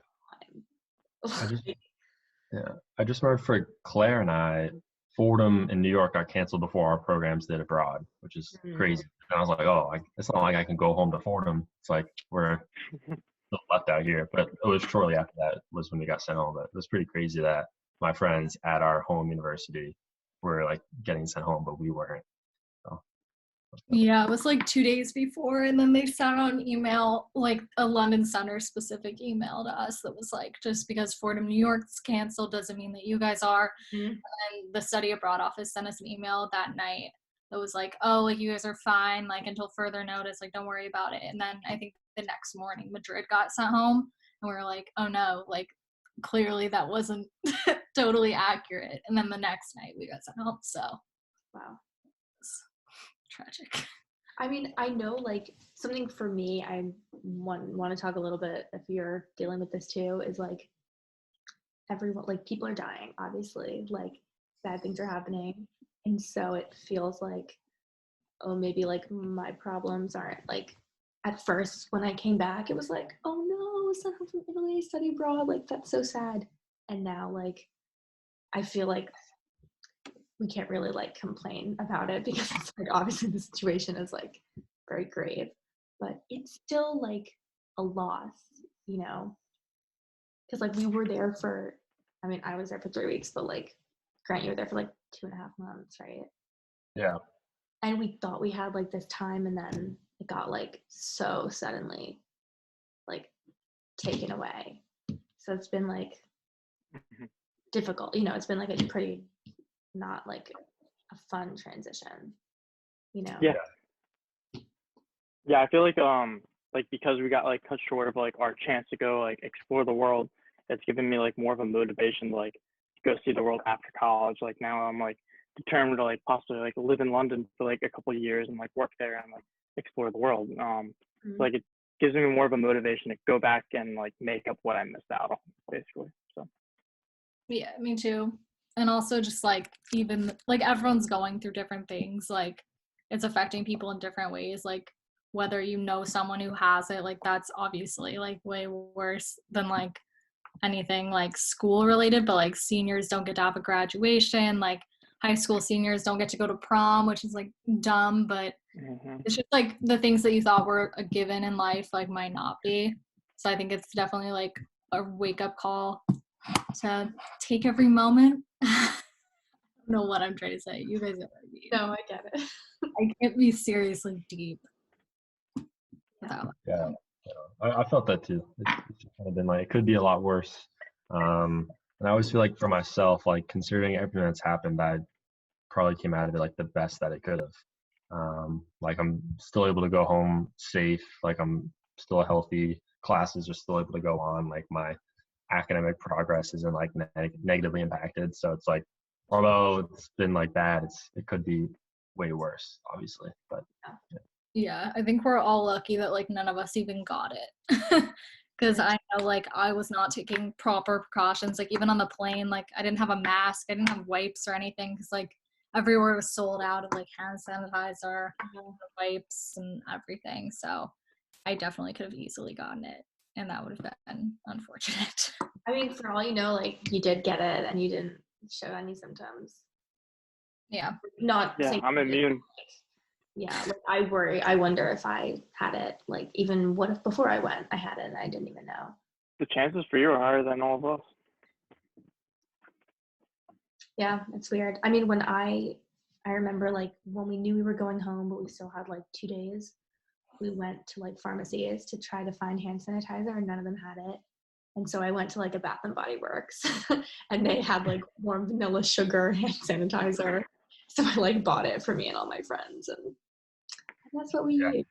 I just remember for Claire and I, Fordham in New York got canceled before our programs did abroad, which is crazy. And I was like, oh, it's not like I can go home to Fordham. It's like we're still left out here. But it was shortly after that was when we got sent home. But it was pretty crazy that my friends at our home university were like getting sent home, but we weren't. So. Yeah, it was like 2 days before, and then they sent out an email, like a London Center specific email to us that was like, just because Fordham, New York's canceled doesn't mean that you guys are. And the study abroad office sent us an email that night that was like, oh, like you guys are fine, like until further notice, like don't worry about it. And then I think the next morning Madrid got sent home, and we were like, oh no, like clearly that wasn't totally accurate. And then the next night we got sent home. So Wow. Tragic. I mean, I know like something for me, I want to talk a little bit, if you're dealing with this too, is like everyone, like people are dying, obviously, like bad things are happening. And so it feels like, oh, maybe like my problems aren't like, at first when I came back, it was like, oh no, sent home from Italy, study abroad, like that's so sad. And now like, I feel like we can't really like complain about it because it's like obviously the situation is like very grave, but it's still like a loss, you know, because like we were there for, I mean, I was there for 3 weeks, but like Grant, you were there for like 2.5 months, right? Yeah. And we thought we had like this time, and then it got like so suddenly like taken away. So it's been like difficult, you know, it's been like a pretty not like a fun transition, you know. Yeah, I feel like because we got like cut short of like our chance to go like explore the world, it's given me like more of a motivation to like go see the world after college. Like now I'm like determined to like possibly like live in London for like a couple of years and like work there and like explore the world. So, like it gives me more of a motivation to go back and like make up what I missed out on, basically. So Yeah, me too. And also just like even like everyone's going through different things, like it's affecting people in different ways, like whether you know someone who has it, like that's obviously like way worse than like anything like school related, but like seniors don't get to have a graduation, like high school seniors don't get to go to prom, which is like dumb, but it's just like the things that you thought were a given in life like might not be. So I think it's definitely like a wake up call to take every moment. I don't know what I'm trying to say. You guys know what I mean. No, I get it. I can't be seriously deep. Yeah, I felt that too. It's just kind of been like, it could be a lot worse. And I always feel like for myself, like considering everything that's happened, I probably came out of it like the best that it could have. Like I'm still able to go home safe. Like I'm still healthy. Classes are still able to go on. Like my academic progress isn't like negatively impacted. So it's like, although it's been like bad, it could be way worse, obviously. But yeah, I think we're all lucky that like none of us even got it. Because I know like I was not taking proper precautions, like even on the plane, like I didn't have a mask, I didn't have wipes or anything, because like everywhere was sold out of like hand sanitizer, wipes and everything. So I definitely could have easily gotten it, and that would have been unfortunate. I mean, for all you know, like you did get it and you didn't show any symptoms. Yeah. Not yeah, I'm immune. Yeah, like I wonder if I had it, like even what if before I went I had it and I didn't even know. The chances for you are higher than all of us. Yeah, it's weird. I mean, when I remember like when we knew we were going home but we still had like 2 days, we went to like pharmacies to try to find hand sanitizer and none of them had it. And so I went to like a Bath and Body Works and they had like warm vanilla sugar hand sanitizer. So I like bought it for me and all my friends, and that's what we used.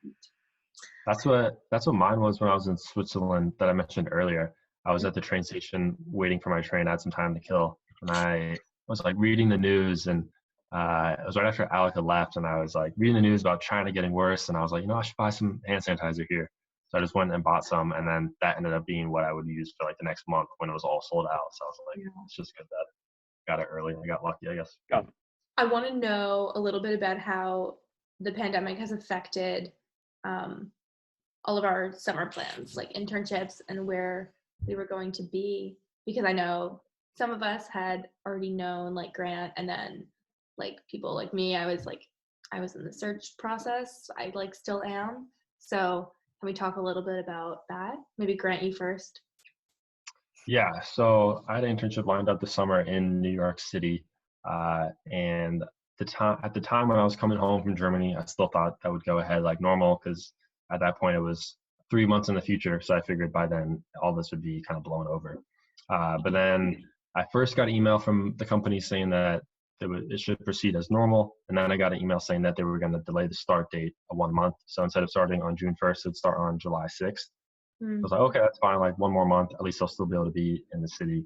That's what mine was when I was in Switzerland that I mentioned earlier. I was at the train station waiting for my train. I had some time to kill, and I was like reading the news, and It was right after Alec had left, and I was like reading the news about China getting worse, and I was like, I should buy some hand sanitizer here. So I just went and bought some, and then that ended up being what I would use for like the next month when it was all sold out. So I was like, it's just good that I got it early. I got lucky, I guess. I want to know a little bit about how the pandemic has affected all of our summer plans, like internships and where we were going to be, because I know some of us had already known, like Grant, and then like people like me, I was in the search process. I like still am. So can we talk a little bit about that? Maybe Grant, you first. Yeah, so I had an internship lined up this summer in New York City, and at the time when I was coming home from Germany, I still thought that would go ahead like normal because at that point it was 3 months in the future, so I figured by then all this would be kind of blown over. But then I first got an email from the company saying that it should proceed as normal, and then I got an email saying that they were going to delay the start date of 1 month. So instead of starting on June 1st, it'd start on July 6th. I was like, okay, that's fine. Like 1 more month, at least I'll still be able to be in the city.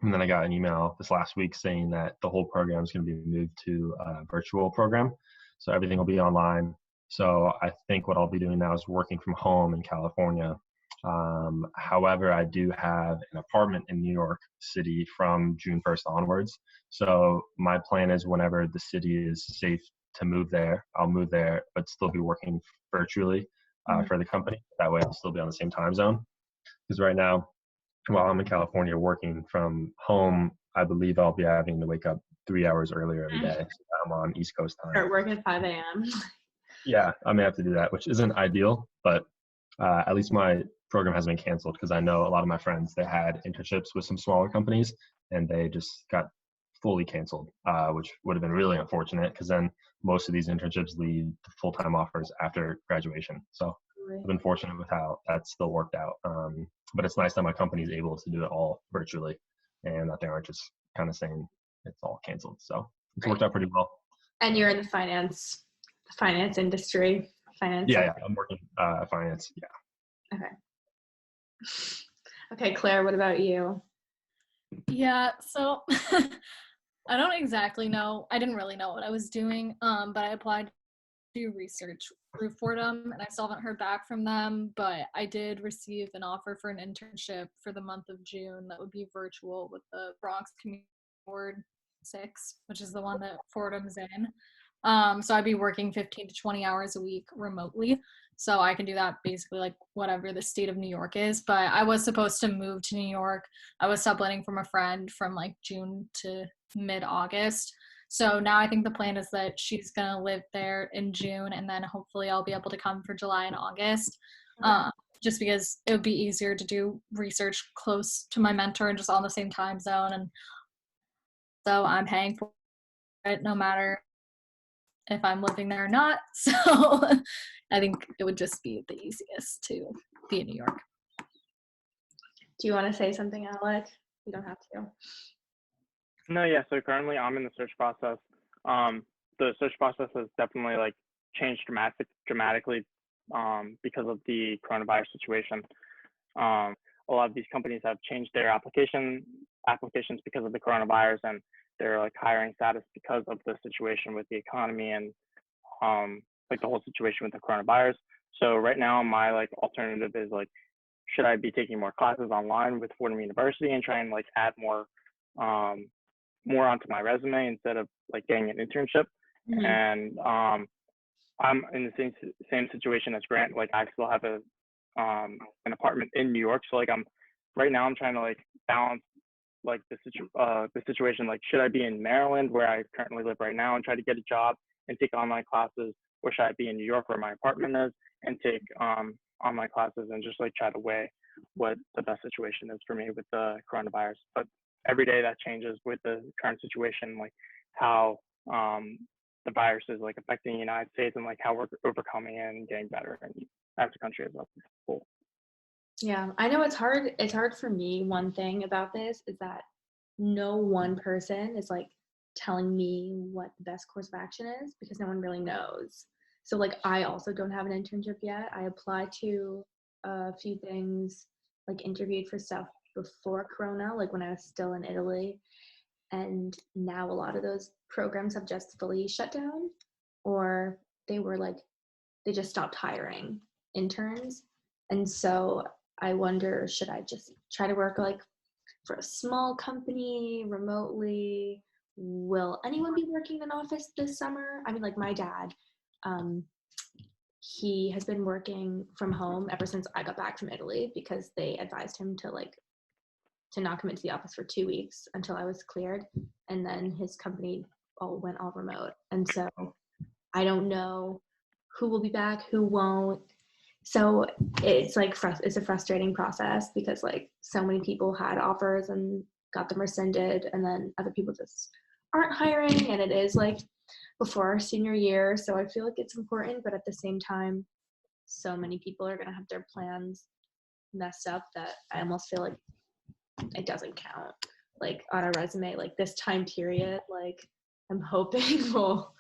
And then I got an email this last week saying that the whole program is going to be moved to a virtual program. So everything will be online. So I think what I'll be doing now is working from home in California. However, I do have an apartment in New York City from June 1st onwards. So my plan is whenever the city is safe to move there, I'll move there, but still be working virtually for the company. That way I'll still be on the same time zone. Because right now, while I'm in California working from home, I believe I'll be having to wake up 3 hours earlier every day. So I'm on East Coast time. Start work at 5 a.m. Yeah, I may have to do that, which isn't ideal, but at least my program has been canceled because I know a lot of my friends, they had internships with some smaller companies and they just got fully canceled, which would have been really unfortunate because then most of these internships lead to full-time offers after graduation. So I've been fortunate with how that still worked out. But it's nice that my company is able to do it all virtually and that they aren't just kind of saying it's all canceled. So it's worked out pretty well. And you're in the finance industry. Yeah, I'm working finance. Yeah. Okay, Claire, what about you? Yeah, so I don't exactly know. I didn't really know what I was doing, but I applied to do research through Fordham, and I still haven't heard back from them, but I did receive an offer for an internship for the month of June that would be virtual with the Bronx Community Board 6, which is the one that Fordham's in. So I'd be working 15 to 20 hours a week remotely. So I can do that basically like whatever the state of New York is. But I was supposed to move to New York. I was subletting from a friend from like June to mid-August. So now I think the plan is that she's going to live there in June, and then hopefully I'll be able to come for July and August. Just because it would be easier to do research close to my mentor and just on the same time zone. And so I'm paying for it no matter if I'm living there or not. So I think it would just be the easiest to be in New York. Do you want to say something, Alec? You don't have to. No, yeah. So currently I'm in the search process. The search process has definitely like changed dramatically because of the coronavirus situation. A lot of these companies have changed their applications because of the coronavirus, and they're like hiring status because of the situation with the economy and like the whole situation with the coronavirus. So right now my like alternative is like, should I be taking more classes online with Fordham University and trying like add more onto my resume instead of like getting an internship? Mm-hmm. And I'm in the same situation as Grant. Like I still have an apartment in New York, so like I'm trying to like balance like the situation. Like, should I be in Maryland where I currently live right now and try to get a job and take online classes, or should I be in New York where my apartment is and take online classes and just like try to weigh what the best situation is for me with the coronavirus? But every day that changes with the current situation, like how the virus is like affecting the United States and like how we're overcoming it and getting better and as a country as a whole. Yeah, I know it's hard. It's hard for me. One thing about this is that no one person is like telling me what the best course of action is because no one really knows. So like I also don't have an internship yet. I applied to a few things, like interviewed for stuff before Corona, like when I was still in Italy. and now a lot of those programs have just fully shut down, or they just stopped hiring interns. And so I wonder, should I just try to work like for a small company remotely? Will anyone be working in an office this summer? I mean, like my dad, he has been working from home ever since I got back from Italy, because they advised him to not come into the office for 2 weeks until I was cleared. And then his company went all remote. And so I don't know who will be back, who won't. So it's like it's a frustrating process, because like so many people had offers and got them rescinded, and then other people just aren't hiring, and it is like before our senior year. So I feel like it's important, but at the same time, so many people are gonna have their plans messed up that I almost feel like it doesn't count like on a resume, like this time period. Like I'm hoping well,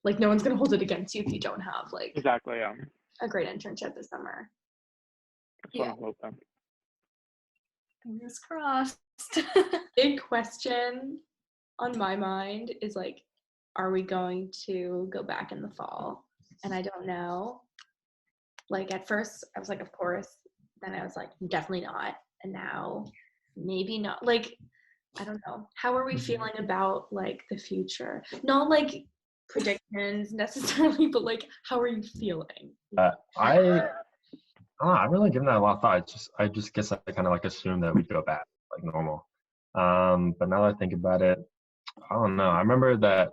like no one's gonna hold it against you if you don't have like Exactly. Yeah. a great internship this summer. That's what I'm hoping. Fingers crossed. Big question on my mind is like, are we going to go back in the fall? And I don't know. Like at first I was like, of course. Then I was like, definitely not. And now maybe not. Like, I don't know. How are we feeling about like the future? Not like predictions necessarily, but like, how are you feeling? I'm really giving that a lot of thought. I just guess I kind of like assumed that we'd go back like normal. But now that I think about it, I don't know. I remember that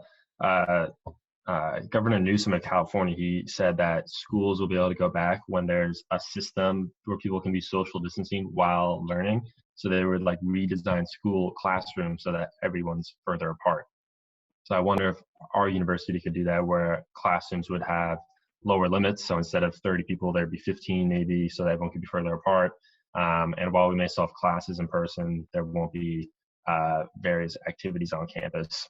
Governor Newsom of California, he said that schools will be able to go back when there's a system where people can be social distancing while learning. So they would like redesign school classrooms so that everyone's further apart. So I wonder if our university could do that, where classrooms would have lower limits. So instead of 30 people, there'd be 15 maybe, so that everyone could be further apart. And while we may still have classes in person, there won't be various activities on campus.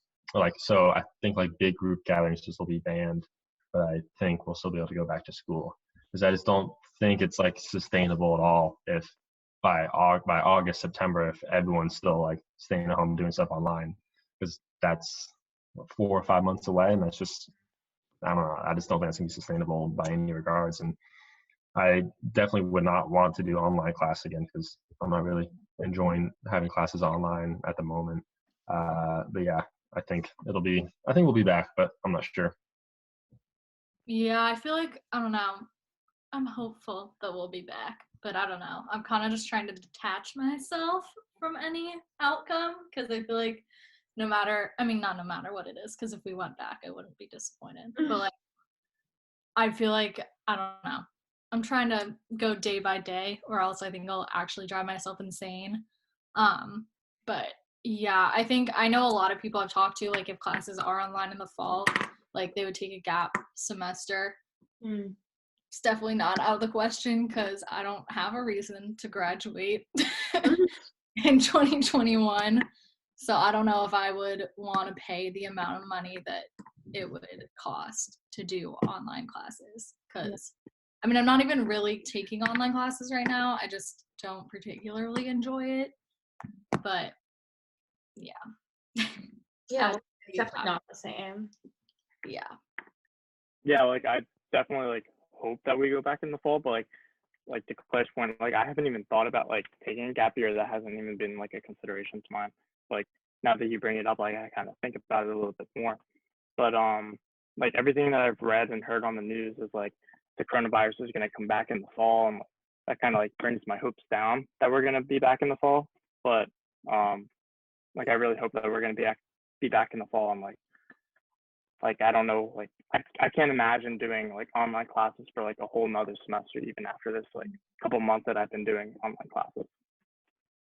So I think like big group gatherings just will be banned, but I think we'll still be able to go back to school, because I just don't think it's like sustainable at all if by August, September, if everyone's still like staying at home doing stuff online, because that's 4 or 5 months away, and that's just, I don't know. I just don't think it's gonna be sustainable by any regards. And I definitely would not want to do online class again, because I'm not really enjoying having classes online at the moment. But yeah, I think we'll be back, but I'm not sure. Yeah, I feel like, I don't know. I'm hopeful that we'll be back, but I don't know. I'm kind of just trying to detach myself from any outcome, because I feel like not no matter what it is, because if we went back, I wouldn't be disappointed. But like, I feel like, I don't know. I'm trying to go day by day, or else I think I'll actually drive myself insane. But yeah, I know a lot of people I've talked to, like if classes are online in the fall, like they would take a gap semester. It's definitely not out of the question, because I don't have a reason to graduate in 2021. So I don't know if I would want to pay the amount of money that it would cost to do online classes, because I'm not even really taking online classes right now. I just don't particularly enjoy it. But yeah. Yeah, it's definitely not the same. Yeah. Yeah, like I definitely like hope that we go back in the fall, but like to Claire's point, like I haven't even thought about like taking a gap year. That hasn't even been like a consideration to mine. Like now that you bring it up, like I kind of think about it a little bit more. But like everything that I've read and heard on the news is like the coronavirus is gonna come back in the fall, and that kind of like brings my hopes down that we're gonna be back in the fall. But like I really hope that we're gonna be back in the fall. And like I don't know, like I can't imagine doing like online classes for like a whole nother semester, even after this like couple months that I've been doing online classes.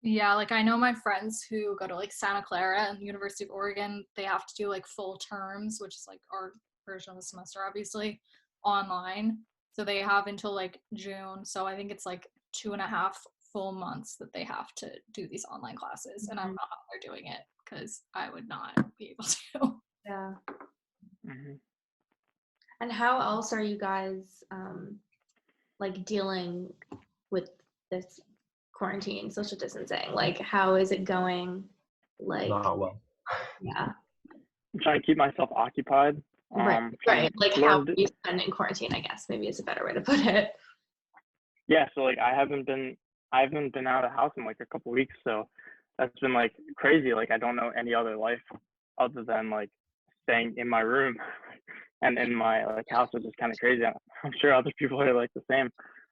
Yeah, like I know my friends who go to like Santa Clara and the University of Oregon, they have to do like full terms, which is like our version of the semester, obviously, online. So they have until like June. So I think it's like 2.5 full months that they have to do these online classes. And I don't know how they're doing it, because I would not be able to. Yeah. Mm-hmm. And how else are you guys like dealing with this quarantine, social distancing? Like how is it going? Like Not well. Yeah. I'm trying to keep myself occupied. Right. Trying Right. to Like learn how you spend in quarantine, I guess maybe is a better way to put it. Yeah, so like I haven't been out of the house in like a couple weeks, so that's been like crazy. Like I don't know any other life other than like staying in my room and in my like house, which is kind of crazy. I'm sure other people are like the same.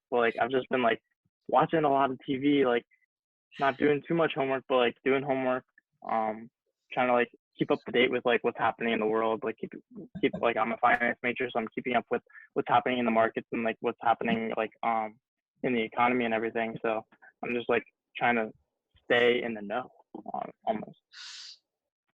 But like I've just been like watching a lot of TV, like not doing too much homework, but like doing homework, trying to like keep up to date with like what's happening in the world, like keep like I'm a finance major, so I'm keeping up with what's happening in the markets and like what's happening like in the economy and everything. So I'm just like trying to stay in the know, almost.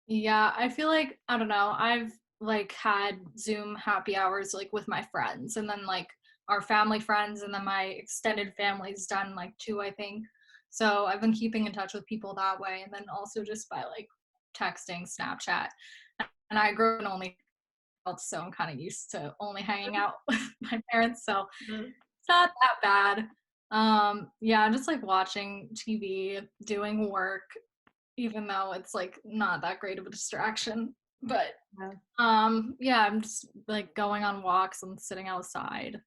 Yeah, I feel like, I don't know, I've like had Zoom happy hours like with my friends, and then like our family friends, and then my extended family's done like two, I think. So I've been keeping in touch with people that way, and then also just by like texting, Snapchat. And I grew up in only adults, so I'm kind of used to only hanging out with my parents. So Mhm. it's not that bad. Yeah, I'm just like watching TV, doing work, even though it's like not that great of a distraction. But yeah, I'm just like going on walks and sitting outside,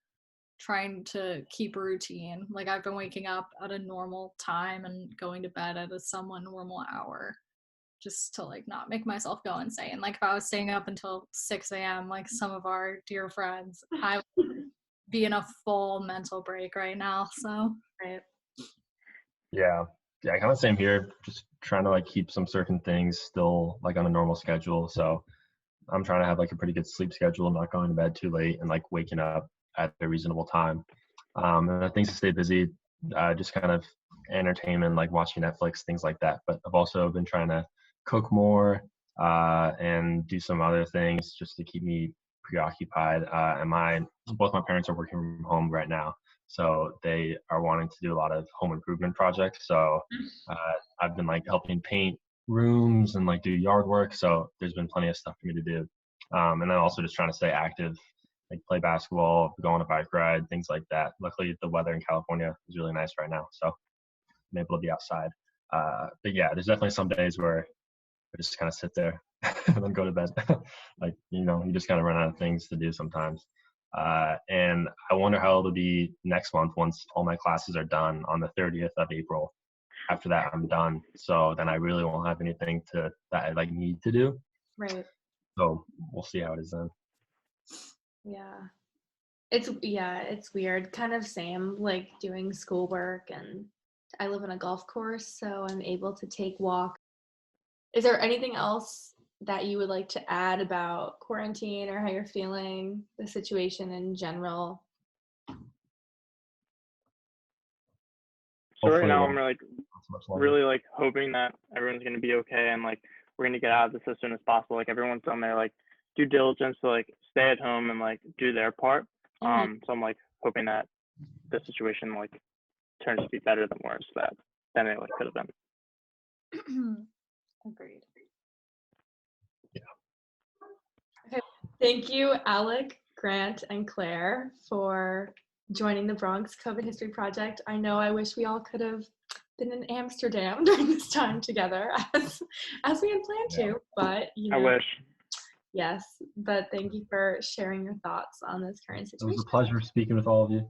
trying to keep a routine. Like I've been waking up at a normal time and going to bed at a somewhat normal hour, just to like not make myself go insane. Like if I was staying up until 6 a.m. like some of our dear friends, I would be in a full mental break right now. So Right. Yeah, kind of same here. Just trying to like keep some certain things still like on a normal schedule. So I'm trying to have like a pretty good sleep schedule, not going to bed too late, and like waking up at a reasonable time. And the things to stay busy, just kind of entertainment, like watching Netflix, things like that. But I've also been trying to cook more and do some other things just to keep me preoccupied. And both my parents are working from home right now, so they are wanting to do a lot of home improvement projects. So uh, I've been like helping paint rooms and like do yard work. So there's been plenty of stuff for me to do. And then also just trying to stay active, like play basketball, go on a bike ride, things like that. Luckily, the weather in California is really nice right now, so I'm able to be outside. But yeah, there's definitely some days where I just kind of sit there and then go to bed. Like, you just kind of run out of things to do sometimes. And I wonder how it'll be next month once all my classes are done on the 30th of April. After that, I'm done. So then I really won't have anything that I like need to do. Right. So we'll see how it is then. Yeah. It's weird. Kind of same, like doing schoolwork, and I live on a golf course, so I'm able to take walks. Is there anything else that you would like to add about quarantine or how you're feeling, the situation in general? So right Hopefully it now won't I'm like last much longer. really like hoping that everyone's gonna be okay and like we're gonna get out of this as soon as possible. Like everyone's done their like due diligence to like stay at home and like do their part. So I'm like hoping that the situation like turns to be better than worse than it like could have been. agreed. Thank you, Alec, Grant, and Claire, for joining the Bronx COVID History Project. I know I wish we all could have been in Amsterdam during this time together as we had planned to, but I wish. Yes, but thank you for sharing your thoughts on this current It was situation. a pleasure speaking with all of you.